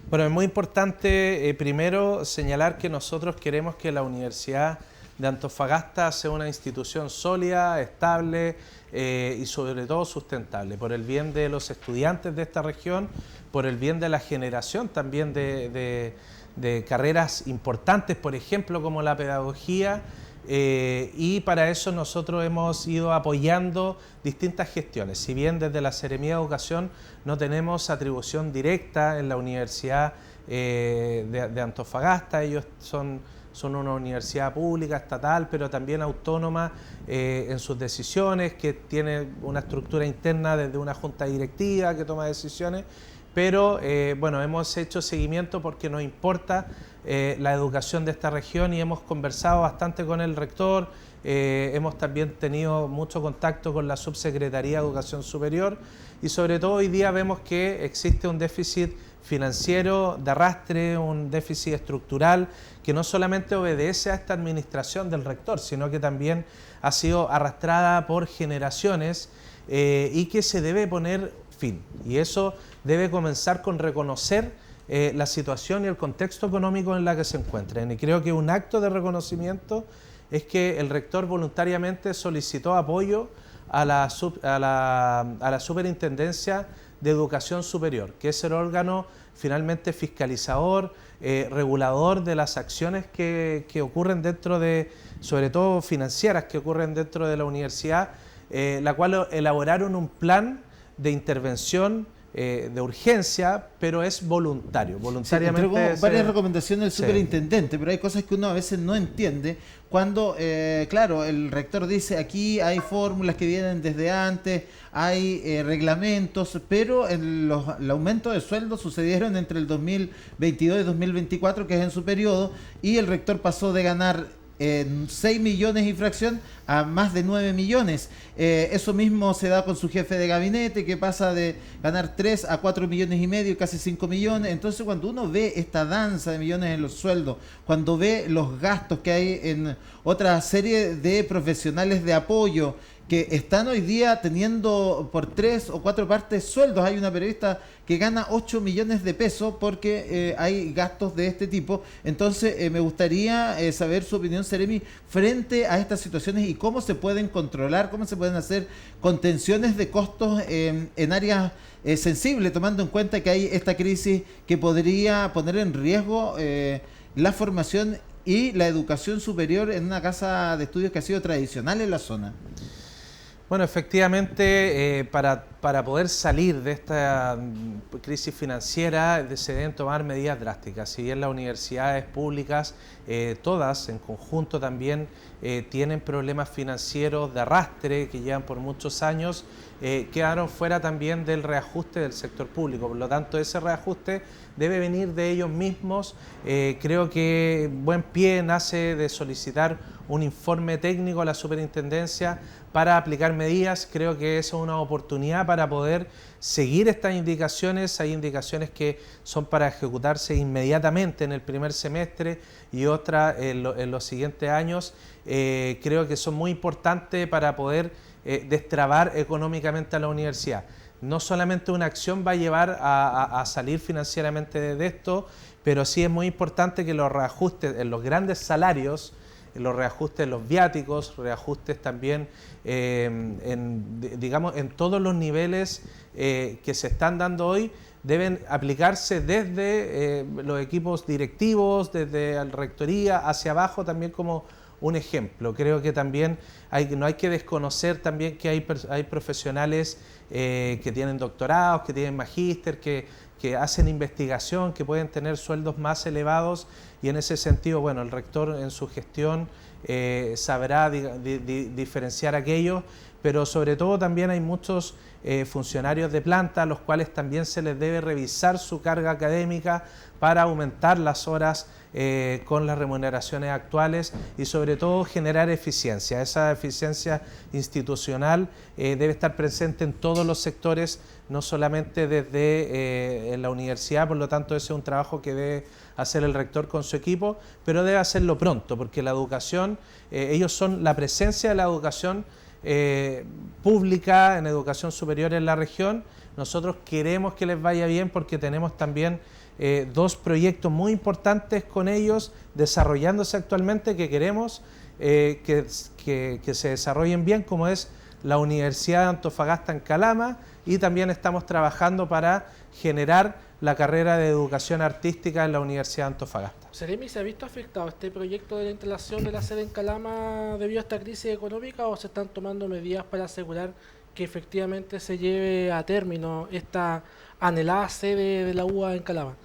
Bueno, es muy importante primero señalar que nosotros queremos que la Universidad de Antofagasta sea una institución sólida, estable y sobre todo sustentable, por el bien de los estudiantes de esta región, por el bien de la generación también de carreras importantes, por ejemplo, como la pedagogía, y para eso nosotros hemos ido apoyando distintas gestiones. Si bien desde la Seremía de Educación no tenemos atribución directa en la Universidad de Antofagasta, ellos son una universidad pública, estatal, pero también autónoma en sus decisiones, que tiene una estructura interna desde una junta directiva que toma decisiones, pero bueno, hemos hecho seguimiento porque nos importa la educación de esta región y hemos conversado bastante con el rector, hemos también tenido mucho contacto con la Subsecretaría de Educación Superior y sobre todo hoy día vemos que existe un déficit financiero de arrastre, un déficit estructural que no solamente obedece a esta administración del rector, sino que también ha sido arrastrada por generaciones y que se debe poner fin. Y eso debe comenzar con reconocer la situación y el contexto económico en la que se encuentran. Y creo que un acto de reconocimiento es que el rector voluntariamente solicitó apoyo a la Superintendencia de Educación Superior, que es el órgano finalmente fiscalizador, regulador de las acciones que ocurren dentro de, sobre todo financieras, que ocurren dentro de la universidad, la cual elaboraron un plan de intervención de urgencia, pero es voluntario. Voluntariamente sí, entregó varias recomendaciones del superintendente, pero hay cosas que uno a veces no entiende cuando, claro, el rector dice aquí hay fórmulas que vienen desde antes, hay reglamentos, pero el aumento de sueldos sucedieron entre el 2022 y 2024, que es en su periodo, y el rector pasó de ganar 6 millones y fracción a más de 9 millones. Eso mismo se da con su jefe de gabinete, que pasa de ganar 3 a 4 millones y medio, casi 5 millones. Entonces, cuando uno ve esta danza de millones en los sueldos, cuando ve los gastos que hay en otra serie de profesionales de apoyo que están hoy día teniendo por 3 o 4 partes sueldos. Hay una periodista que gana 8 millones de pesos porque hay gastos de este tipo. Entonces me gustaría saber su opinión, Seremi, frente a estas situaciones y cómo se pueden controlar, cómo se pueden hacer contenciones de costos en áreas sensibles, tomando en cuenta que hay esta crisis que podría poner en riesgo la formación y la educación superior en una casa de estudios que ha sido tradicional en la zona. Bueno, efectivamente, para poder salir de esta crisis financiera se deben tomar medidas drásticas. Si bien las universidades públicas, todas en conjunto también tienen problemas financieros de arrastre que llevan por muchos años, quedaron fuera también del reajuste del sector público. Por lo tanto, ese reajuste debe venir de ellos mismos. Creo que buen pie nace de solicitar un informe técnico a la superintendencia para aplicar medidas. Creo que eso es una oportunidad para poder seguir estas indicaciones. Hay indicaciones que son para ejecutarse inmediatamente en el primer semestre y otras en los siguientes años. Creo que son muy importantes para poder destrabar económicamente a la universidad. No solamente una acción va a llevar a salir financieramente de esto, pero sí es muy importante que los reajustes en los grandes salarios los reajustes, los viáticos, reajustes también digamos, en todos los niveles que se están dando hoy, deben aplicarse desde los equipos directivos, desde la rectoría hacia abajo también como un ejemplo. Creo que también no hay que desconocer también que hay profesionales que tienen doctorados, que tienen magíster, que hacen investigación, que pueden tener sueldos más elevados, y en ese sentido, bueno, el rector en su gestión sabrá diferenciar aquello, pero sobre todo también hay muchos funcionarios de planta a los cuales también se les debe revisar su carga académica para aumentar las horas con las remuneraciones actuales y sobre todo generar eficiencia. Esa eficiencia institucional debe estar presente en todos los sectores, no solamente desde la universidad. Por lo tanto, ese es un trabajo que debe hacer el rector con su equipo, pero debe hacerlo pronto, porque la educación, ellos son la presencia de la educación pública, en educación superior en la región. Nosotros queremos que les vaya bien porque tenemos también dos proyectos muy importantes con ellos desarrollándose actualmente que queremos que se desarrollen bien, como es la Universidad de Antofagasta en Calama, y también estamos trabajando para generar la carrera de educación artística en la Universidad de Antofagasta. ¿Seremi, se ha visto afectado este proyecto de la instalación de la sede en Calama debido a esta crisis económica, o se están tomando medidas para asegurar que efectivamente se lleve a término esta anhelada sede de la UA en Calama?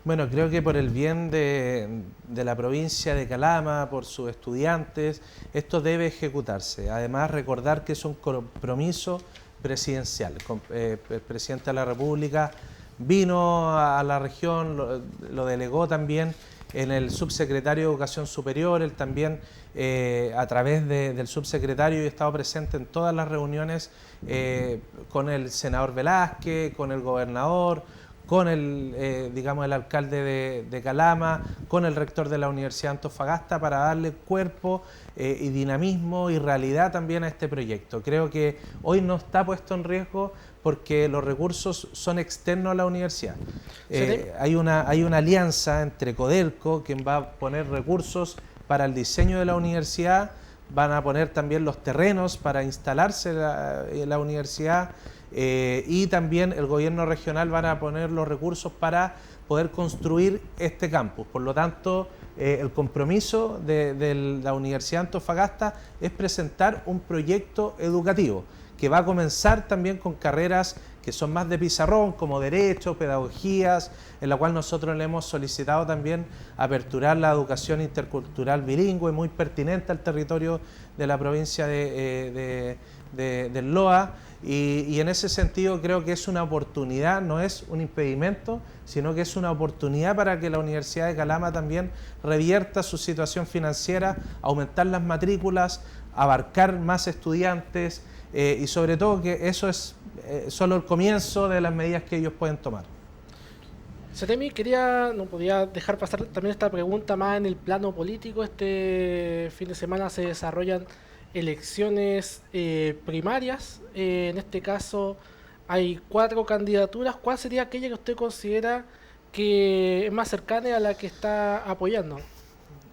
Bueno, creo que por el bien de la provincia de Calama, por sus estudiantes, esto debe ejecutarse. Además, recordar que es un compromiso presidencial. El presidente de la República vino a la región, lo delegó también en el subsecretario de Educación Superior. Él también, a través del subsecretario, ha estado presente en todas las reuniones con el senador Velázquez, con el gobernador, con digamos, el alcalde de Calama, con el rector de la Universidad de Antofagasta, para darle cuerpo y dinamismo y realidad también a este proyecto. Creo que hoy no está puesto en riesgo porque los recursos son externos a la universidad. Hay una alianza entre Codelco, quien va a poner recursos para el diseño de la universidad, van a poner también los terrenos para instalarse la universidad, y también el gobierno regional van a poner los recursos para poder construir este campus. Por lo tanto, el compromiso de la Universidad de Antofagasta es presentar un proyecto educativo que va a comenzar también con carreras que son más de pizarrón, como Derecho, Pedagogías, en la cual nosotros le hemos solicitado también aperturar la educación intercultural bilingüe, muy pertinente al territorio de la provincia del Loa, y en ese sentido creo que es una oportunidad, no es un impedimento, sino que es una oportunidad para que la Universidad de Calama también revierta su situación financiera, aumentar las matrículas, abarcar más estudiantes, y sobre todo que eso es solo el comienzo de las medidas que ellos pueden tomar. Seremi, no podía dejar pasar también esta pregunta más en el plano político. Este fin de semana se desarrollan elecciones primarias. En este caso hay 4 candidaturas. ¿Cuál sería aquella que usted considera que es más cercana a la que está apoyando?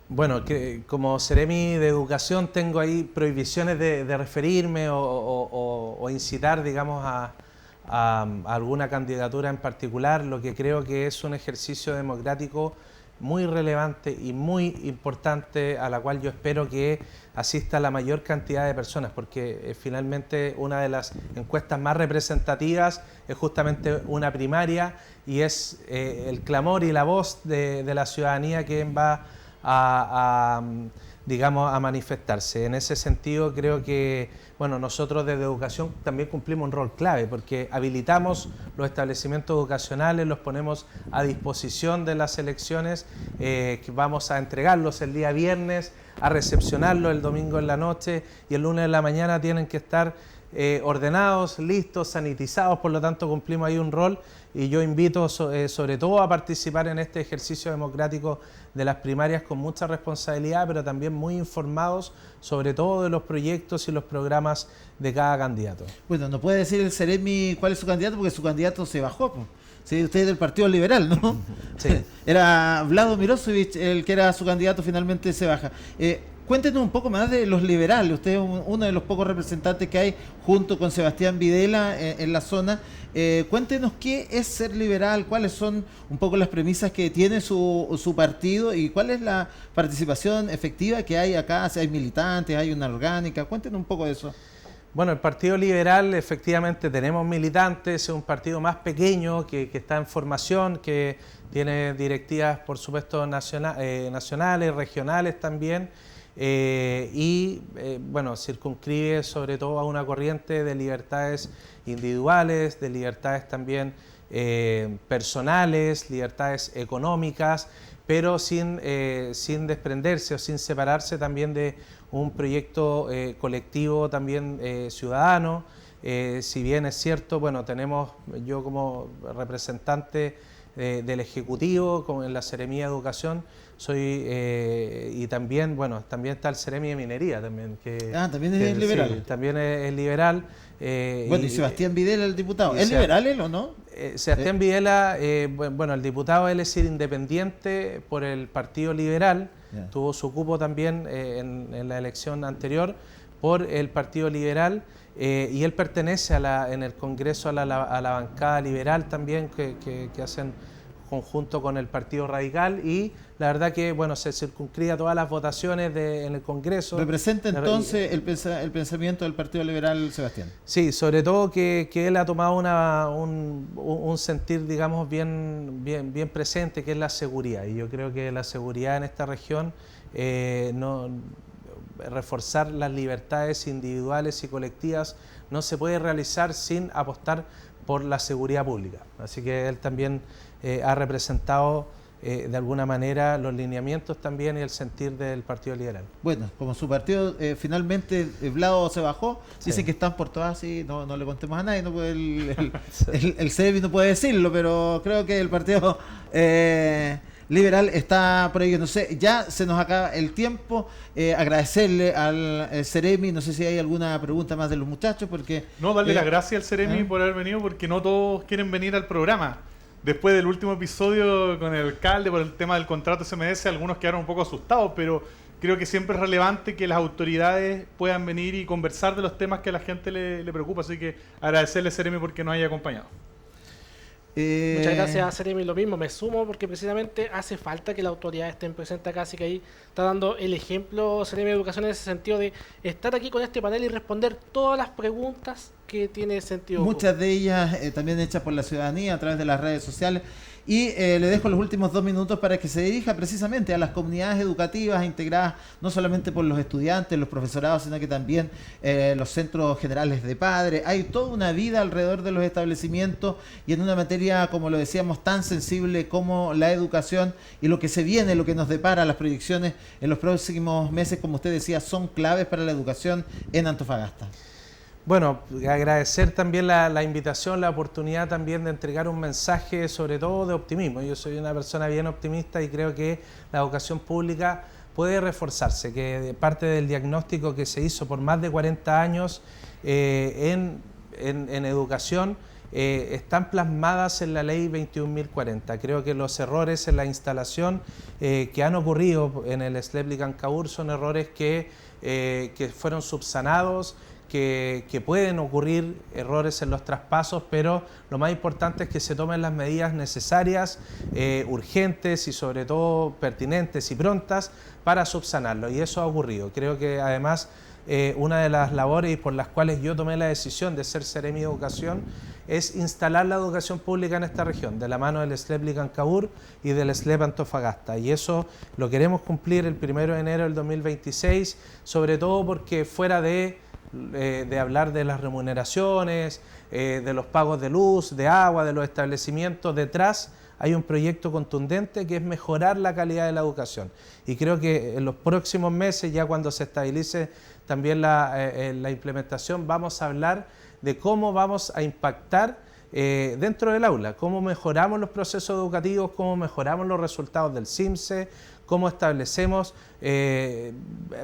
Bueno, que como Seremi de Educación tengo ahí prohibiciones de referirme o incitar, digamos, a alguna candidatura en particular. Lo que creo que es un ejercicio democrático muy relevante y muy importante, a la cual yo espero que asista la mayor cantidad de personas, porque finalmente una de las encuestas más representativas es justamente una primaria, y es el clamor y la voz de la ciudadanía que va digamos, a manifestarse. En ese sentido creo que, bueno, nosotros desde Educación también cumplimos un rol clave, porque habilitamos los establecimientos educacionales, los ponemos a disposición de las elecciones, que vamos a entregarlos el día viernes, a recepcionarlos el domingo en la noche, y el lunes en la mañana tienen que estar ordenados, listos, sanitizados. Por lo tanto cumplimos ahí un rol, y yo invito sobre todo a participar en este ejercicio democrático de las primarias con mucha responsabilidad, pero también muy informados sobre todo de los proyectos y los programas de cada candidato. Bueno, no puede decir el Seremi cuál es su candidato, porque su candidato se bajó. Sí, usted es del Partido Liberal, ¿no? Sí. Era Vlado Mirosevic el que era su candidato, finalmente se baja. Cuéntenos un poco más de los liberales. Usted es uno de los pocos representantes que hay junto con Sebastián Videla en la zona. Cuéntenos qué es ser liberal, cuáles son un poco las premisas que tiene su partido y cuál es la participación efectiva que hay acá, si hay militantes, hay una orgánica. Cuéntenos un poco de eso. Bueno, el Partido Liberal, efectivamente tenemos militantes, es un partido más pequeño que está en formación, que tiene directivas, por supuesto, nacionales, regionales también, bueno, circunscribe sobre todo a una corriente de libertades individuales, de libertades también personales, libertades económicas, pero sin desprenderse o sin separarse también de un proyecto colectivo también ciudadano. Si bien es cierto, bueno, tenemos, yo como representante del Ejecutivo, como en la Seremía de Educación, soy, y también, bueno, también está el Seremi de Minería también. También es liberal. Sí, también es liberal. Bueno, y Sebastián Videla, el diputado, ¿es liberal él o no? Sebastián Videla, bueno, el diputado él es independiente por el Partido Liberal, tuvo su cupo también en la elección anterior por el Partido Liberal, y él pertenece en el Congreso a la bancada liberal también que hacen conjunto con el Partido Radical, y la verdad que bueno, se circunscribe a todas las votaciones en el Congreso. ¿Representa entonces el pensamiento del Partido Liberal, Sebastián? Sí, sobre todo que él ha tomado un sentir, digamos, bien presente, que es la seguridad, y yo creo que la seguridad en esta región, reforzar las libertades individuales y colectivas no se puede realizar sin apostar por la seguridad pública. Así que él también ha representado de alguna manera los lineamientos también y el sentir del Partido Liberal. Bueno, como su partido finalmente Vlado se bajó, sí. Dicen que están por todas, sí, no le contemos a nadie, no puede el CEBI no puede decirlo, pero creo que el Partido Liberal está por ello. No sé, ya se nos acaba el tiempo. Agradecerle al Seremi, no sé si hay alguna pregunta más de los muchachos, porque... No, darle las gracias al Seremi por haber venido, porque no todos quieren venir al programa. Después del último episodio con el alcalde por el tema del contrato SMS, algunos quedaron un poco asustados, pero creo que siempre es relevante que las autoridades puedan venir y conversar de los temas que a la gente le preocupa. Así que agradecerle a Seremi porque nos haya acompañado. Muchas gracias, Seremi. Lo mismo, me sumo porque precisamente hace falta que la autoridad estén presentes acá, así que ahí está dando el ejemplo Seremi de Educación en ese sentido de estar aquí con este panel y responder todas las preguntas que tiene sentido. Muchas de ellas también hechas por la ciudadanía a través de las redes sociales. Y le dejo los últimos 2 minutos para que se dirija precisamente a las comunidades educativas integradas no solamente por los estudiantes, los profesorados, sino que también los centros generales de padres. Hay toda una vida alrededor de los establecimientos y en una materia, como lo decíamos, tan sensible como la educación, y lo que se viene, lo que nos depara, las proyecciones en los próximos meses, como usted decía, son claves para la educación en Antofagasta. Bueno, agradecer también la invitación, la oportunidad también de entregar un mensaje sobre todo de optimismo. Yo soy una persona bien optimista y creo que la educación pública puede reforzarse, que parte del diagnóstico que se hizo por más de 40 años en educación están plasmadas en la ley 21.040. Creo que los errores en la instalación que han ocurrido en el SLEP Licancabur son errores que fueron subsanados, que pueden ocurrir errores en los traspasos, pero lo más importante es que se tomen las medidas necesarias, urgentes y sobre todo pertinentes y prontas para subsanarlo, y eso ha ocurrido. Creo que además una de las labores por las cuales yo tomé la decisión de ser Seremi de Educación es instalar la educación pública en esta región, de la mano del SLEP Licancabur y del SLEP Antofagasta, y eso lo queremos cumplir el 1 de enero del 2026, sobre todo porque fuera de hablar de las remuneraciones, de los pagos de luz, de agua, de los establecimientos, detrás hay un proyecto contundente que es mejorar la calidad de la educación. Y creo que en los próximos meses, ya cuando se estabilice también la implementación, vamos a hablar de cómo vamos a impactar dentro del aula, cómo mejoramos los procesos educativos, cómo mejoramos los resultados del CIMSE, cómo establecemos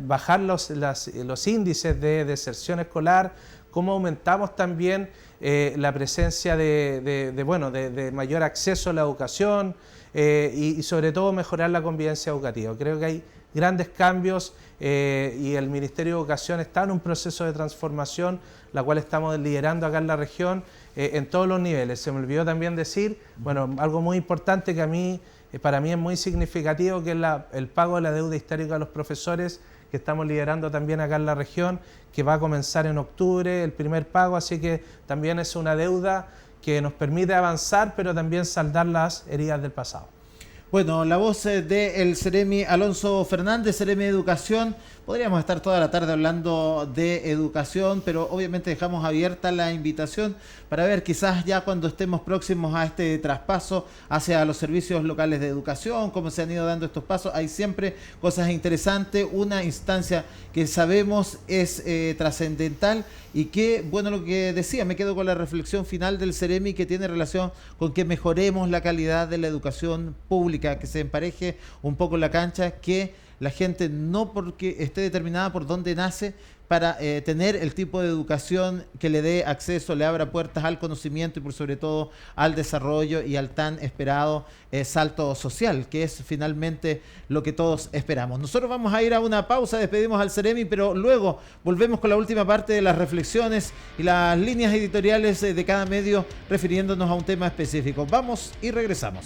bajar los índices de deserción escolar, cómo aumentamos también la presencia de mayor acceso a la educación y sobre todo mejorar la convivencia educativa. Creo que hay grandes cambios y el Ministerio de Educación está en un proceso de transformación, la cual estamos liderando acá en la región en todos los niveles. Se me olvidó también decir, bueno, algo muy importante que para mí es muy significativo, que es el pago de la deuda histórica a los profesores, que estamos liderando también acá en la región, que va a comenzar en octubre el primer pago, así que también es una deuda que nos permite avanzar, pero también saldar las heridas del pasado. Bueno, la voz del Seremi Alonso Fernández, Seremi de Educación. Podríamos estar toda la tarde hablando de educación, pero obviamente dejamos abierta la invitación para ver quizás ya cuando estemos próximos a este traspaso hacia los servicios locales de educación, cómo se han ido dando estos pasos. Hay siempre cosas interesantes, una instancia que sabemos es trascendental y que, bueno, lo que decía, me quedo con la reflexión final del Seremi, que tiene relación con que mejoremos la calidad de la educación pública, que se empareje un poco la cancha, que la gente no porque esté determinada por dónde nace para tener el tipo de educación que le dé acceso, le abra puertas al conocimiento y por sobre todo al desarrollo y al tan esperado salto social, que es finalmente lo que todos esperamos. Nosotros vamos a ir a una pausa, despedimos al Seremi, pero luego volvemos con la última parte de las reflexiones y las líneas editoriales de cada medio refiriéndonos a un tema específico. Vamos y regresamos.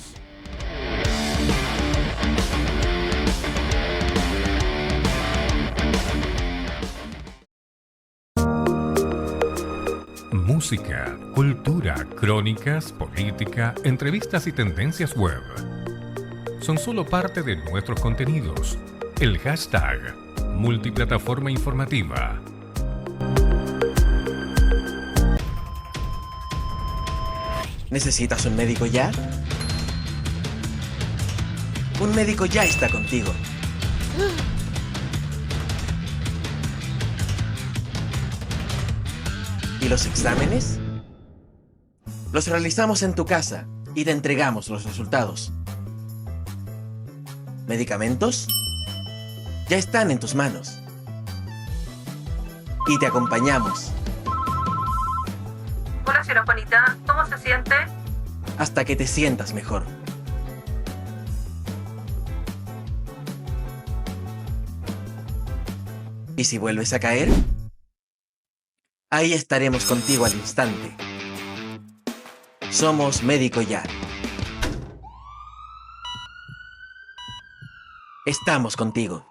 Música, cultura, crónicas, política, entrevistas y tendencias web. Son solo parte de nuestros contenidos. El hashtag Multiplataforma Informativa. ¿Necesitas un médico ya? Un médico ya está contigo. ¿Y los exámenes? Los realizamos en tu casa y te entregamos los resultados. ¿Medicamentos? Ya están en tus manos. Y te acompañamos. Hola, señora Juanita, ¿cómo se siente? Hasta que te sientas mejor. ¿Y si vuelves a caer? Ahí estaremos contigo al instante. Somos Médico Ya. Estamos contigo.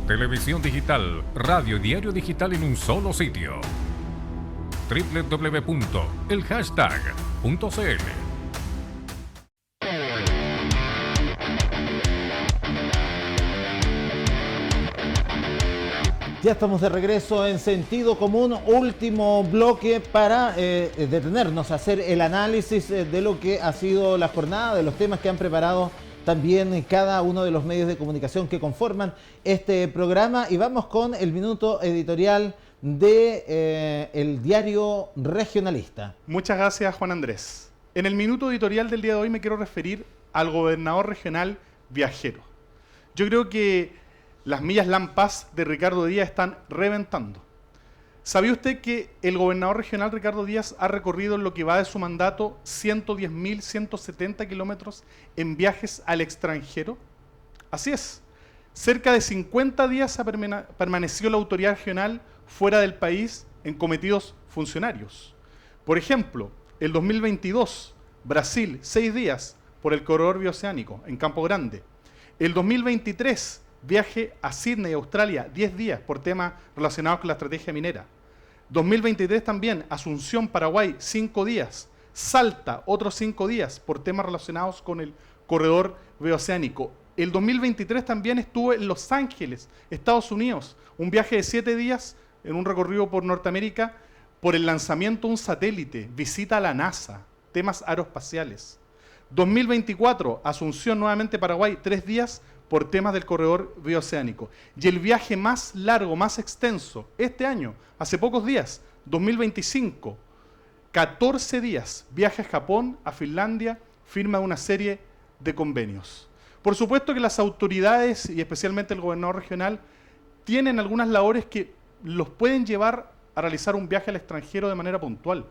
Televisión digital, radio y diario digital en un solo sitio. www.elhashtag.cl. Ya estamos de regreso en Sentido Común, último bloque para detenernos a hacer el análisis de lo que ha sido la jornada, de los temas que han preparado también cada uno de los medios de comunicación que conforman este programa. Y vamos con el minuto editorial de el diario regionalista. Muchas gracias, Juan Andrés. En el minuto editorial del día de hoy me quiero referir al gobernador regional Viajero. Yo creo que las millas Lampas de Ricardo Díaz están reventando. ¿Sabía usted que el gobernador regional Ricardo Díaz ha recorrido en lo que va de su mandato 110.170 kilómetros en viajes al extranjero? Así es. Cerca de 50 días permaneció la autoridad regional fuera del país en cometidos funcionarios. Por ejemplo, el 2022, Brasil, 6 días por el corredor bioceánico en Campo Grande. El 2023, viaje a Sydney, Australia, 10 días por temas relacionados con la estrategia minera. 2023 también, Asunción, Paraguay, 5 días. Salta, otros 5 días por temas relacionados con el corredor bioceánico. El 2023 también estuve en Los Ángeles, Estados Unidos, un viaje de 7 días en un recorrido por Norteamérica por el lanzamiento de un satélite, visita a la NASA, temas aeroespaciales. 2024, Asunción, nuevamente Paraguay, 3 días por temas del corredor bioceánico. Y el viaje más largo, más extenso, este año, hace pocos días, 2025, 14 días, viaje a Japón, a Finlandia, firma de una serie de convenios. Por supuesto que las autoridades, y especialmente el gobernador regional, tienen algunas labores que los pueden llevar a realizar un viaje al extranjero de manera puntual.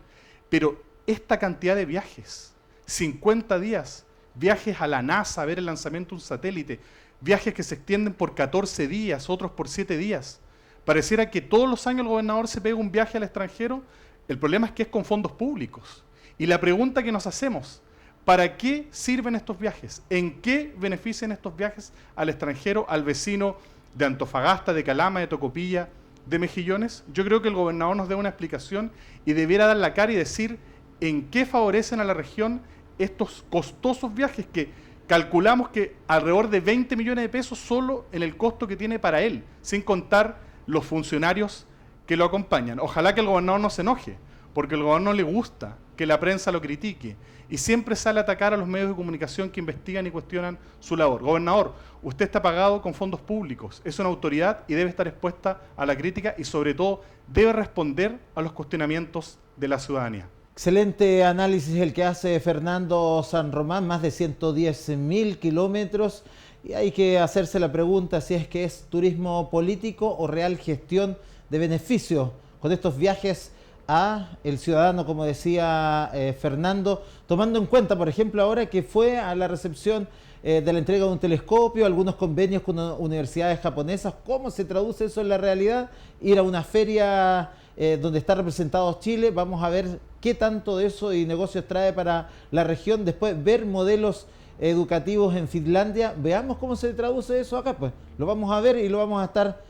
Pero esta cantidad de viajes, 50 días, viajes a la NASA a ver el lanzamiento de un satélite, viajes que se extienden por 14 días, otros por 7 días. Pareciera que todos los años el gobernador se pega un viaje al extranjero. El problema es que es con fondos públicos. Y la pregunta que nos hacemos, ¿para qué sirven estos viajes? ¿En qué benefician estos viajes al extranjero, al vecino de Antofagasta, de Calama, de Tocopilla, de Mejillones? Yo creo que el gobernador nos dé una explicación y debiera dar la cara y decir en qué favorecen a la región estos costosos viajes que calculamos que alrededor de 20 millones de pesos solo en el costo que tiene para él, sin contar los funcionarios que lo acompañan. Ojalá que el gobernador no se enoje, porque al gobernador le gusta que la prensa lo critique y siempre sale a atacar a los medios de comunicación que investigan y cuestionan su labor. Gobernador, usted está pagado con fondos públicos, es una autoridad y debe estar expuesta a la crítica y sobre todo debe responder a los cuestionamientos de la ciudadanía. Excelente análisis el que hace Fernando San Román, más de 110.000 kilómetros, y hay que hacerse la pregunta si es que es turismo político o real gestión de beneficios con estos viajes a el ciudadano, como decía Fernando, tomando en cuenta, por ejemplo, ahora que fue a la recepción de la entrega de un telescopio, algunos convenios con universidades japonesas. ¿Cómo se traduce eso en la realidad? Ir a una feria donde está representado Chile, vamos a ver qué tanto de eso y negocios trae para la región. Después ver modelos educativos en Finlandia, veamos cómo se traduce eso acá, pues lo vamos a ver y lo vamos a estar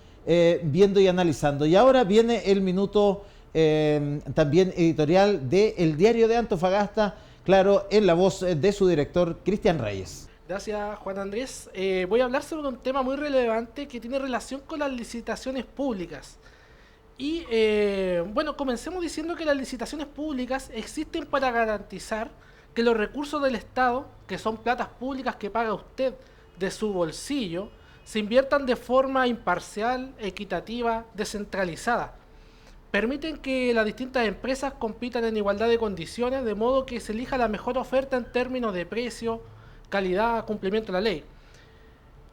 viendo y analizando. Y ahora viene el minuto también editorial de El Diario de Antofagasta, claro, en la voz de su director, Cristian Reyes. Gracias, Juan Andrés. Voy a hablar sobre un tema muy relevante que tiene relación con las licitaciones públicas. Y bueno, comencemos diciendo que las licitaciones públicas existen para garantizar que los recursos del Estado, que son platas públicas que paga usted de su bolsillo, se inviertan de forma imparcial, equitativa, descentralizada. Permiten que las distintas empresas compitan en igualdad de condiciones, de modo que se elija la mejor oferta en términos de precio, calidad, cumplimiento de la ley.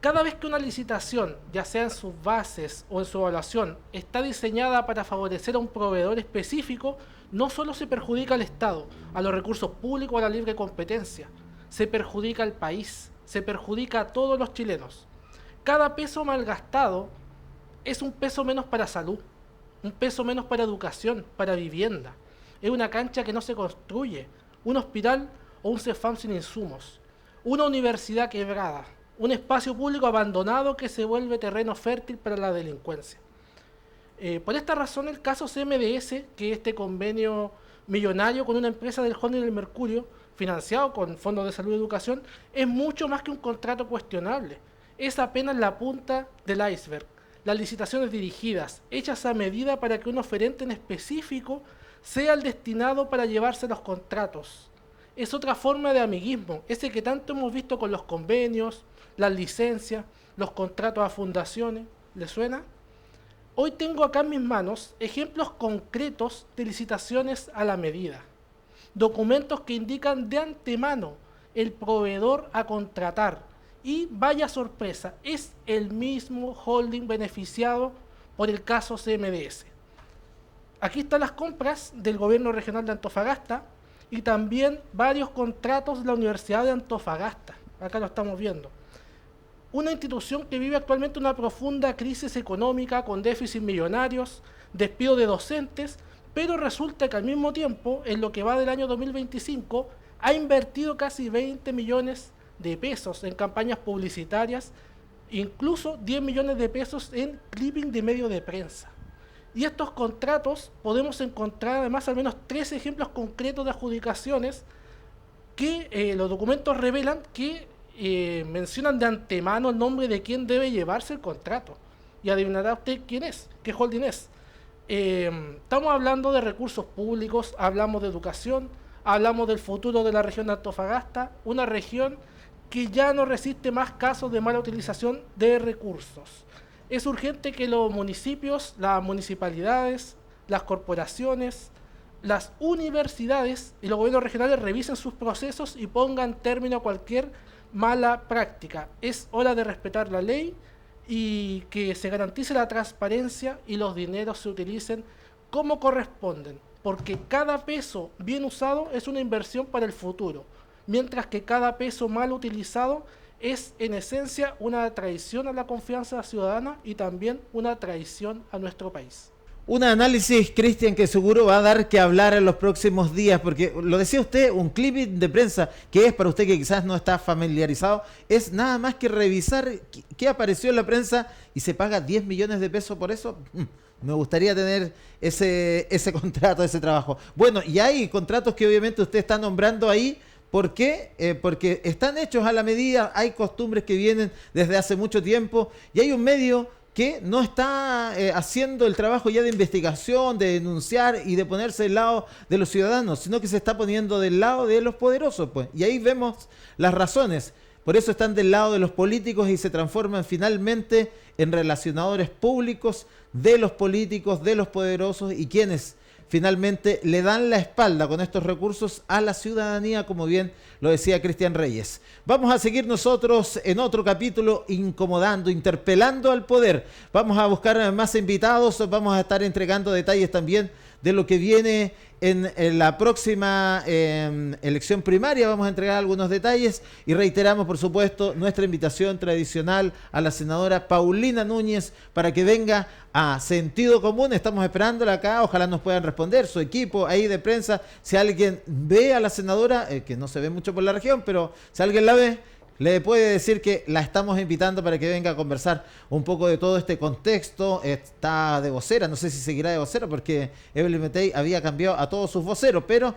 Cada vez que una licitación, ya sea en sus bases o en su evaluación, está diseñada para favorecer a un proveedor específico, no solo se perjudica al Estado, a los recursos públicos o a la libre competencia, se perjudica al país, se perjudica a todos los chilenos. Cada peso malgastado es un peso menos para salud, un peso menos para educación, para vivienda. Es una cancha que no se construye, un hospital o un CEFAM sin insumos, una universidad quebrada, un espacio público abandonado que se vuelve terreno fértil para la delincuencia. Por esta razón, el caso CMDS, que es este convenio millonario con una empresa del holding del Mercurio, financiado con fondos de salud y educación, es mucho más que un contrato cuestionable. Es apenas la punta del iceberg. Las licitaciones dirigidas, hechas a medida para que un oferente en específico sea el destinado para llevarse los contratos. Es otra forma de amiguismo, ese que tanto hemos visto con los convenios, las licencias, los contratos a fundaciones. ¿Le suena? Hoy tengo acá en mis manos ejemplos concretos de licitaciones a la medida. Documentos que indican de antemano el proveedor a contratar. Y vaya sorpresa, es el mismo holding beneficiado por el caso CMDS. Aquí están las compras del gobierno regional de Antofagasta y también varios contratos de la Universidad de Antofagasta. Acá lo estamos viendo. Una institución que vive actualmente una profunda crisis económica con déficits millonarios, despido de docentes, pero resulta que al mismo tiempo, en lo que va del año 2025, ha invertido casi 20 millones de pesos en campañas publicitarias, incluso 10 millones de pesos en clipping de medios de prensa. Y estos contratos podemos encontrar además al menos 3 ejemplos concretos de adjudicaciones que los documentos revelan que mencionan de antemano el nombre de quien debe llevarse el contrato. Y adivinará usted quién es, qué holding es. Estamos hablando de recursos públicos, hablamos de educación, hablamos del futuro de la región de Antofagasta, una región que ya no resiste más casos de mala utilización de recursos. Es urgente que los municipios, las municipalidades, las corporaciones, las universidades y los gobiernos regionales revisen sus procesos y pongan término a cualquier mala práctica. Es hora de respetar la ley y que se garantice la transparencia y los dineros se utilicen como corresponden, porque cada peso bien usado es una inversión para el futuro, mientras que cada peso mal utilizado es en esencia una traición a la confianza ciudadana y también una traición a nuestro país. Un análisis, Cristian, que seguro va a dar que hablar en los próximos días, porque lo decía usted, un clipping de prensa, que es para usted que quizás no está familiarizado, es nada más que revisar qué apareció en la prensa y se paga 10 millones de pesos por eso. Me gustaría tener ese contrato, ese trabajo. Bueno, y hay contratos que obviamente usted está nombrando ahí. ¿Por qué? Porque están hechos a la medida, hay costumbres que vienen desde hace mucho tiempo y hay un medio que no está haciendo el trabajo ya de investigación, de denunciar y de ponerse del lado de los ciudadanos, sino que se está poniendo del lado de los poderosos, pues. Y ahí vemos las razones. Por eso están del lado de los políticos y se transforman finalmente en relacionadores públicos de los políticos, de los poderosos y quienes finalmente le dan la espalda con estos recursos a la ciudadanía, como bien lo decía Cristian Reyes. Vamos a seguir nosotros en otro capítulo incomodando, interpelando al poder. Vamos a buscar más invitados, vamos a estar entregando detalles también de lo que viene en la próxima elección primaria. Vamos a entregar algunos detalles y reiteramos, por supuesto, nuestra invitación tradicional a la senadora Paulina Núñez para que venga a Sentido Común. Estamos esperándola acá, ojalá nos puedan responder su equipo ahí de prensa. Si alguien ve a la senadora, que no se ve mucho por la región, pero si alguien la ve, le puede decir que la estamos invitando para que venga a conversar un poco de todo este contexto. Está de vocera, no sé si seguirá de vocera porque Evelyn Matei había cambiado a todos sus voceros, pero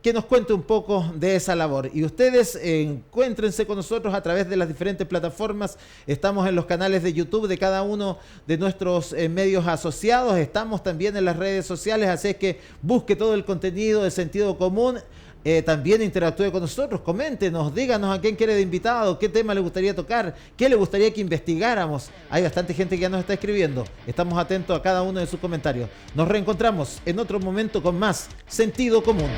que nos cuente un poco de esa labor. Y ustedes encuéntrense con nosotros a través de las diferentes plataformas. Estamos en los canales de YouTube de cada uno de nuestros medios asociados. Estamos también en las redes sociales, así es que busque todo el contenido de Sentido Común. También interactúe con nosotros, coméntenos, díganos a quién quiere de invitado, qué tema le gustaría tocar, qué le gustaría que investigáramos. Hay bastante gente que ya nos está escribiendo. Estamos atentos a cada uno de sus comentarios. Nos reencontramos en otro momento con más Sentido Común.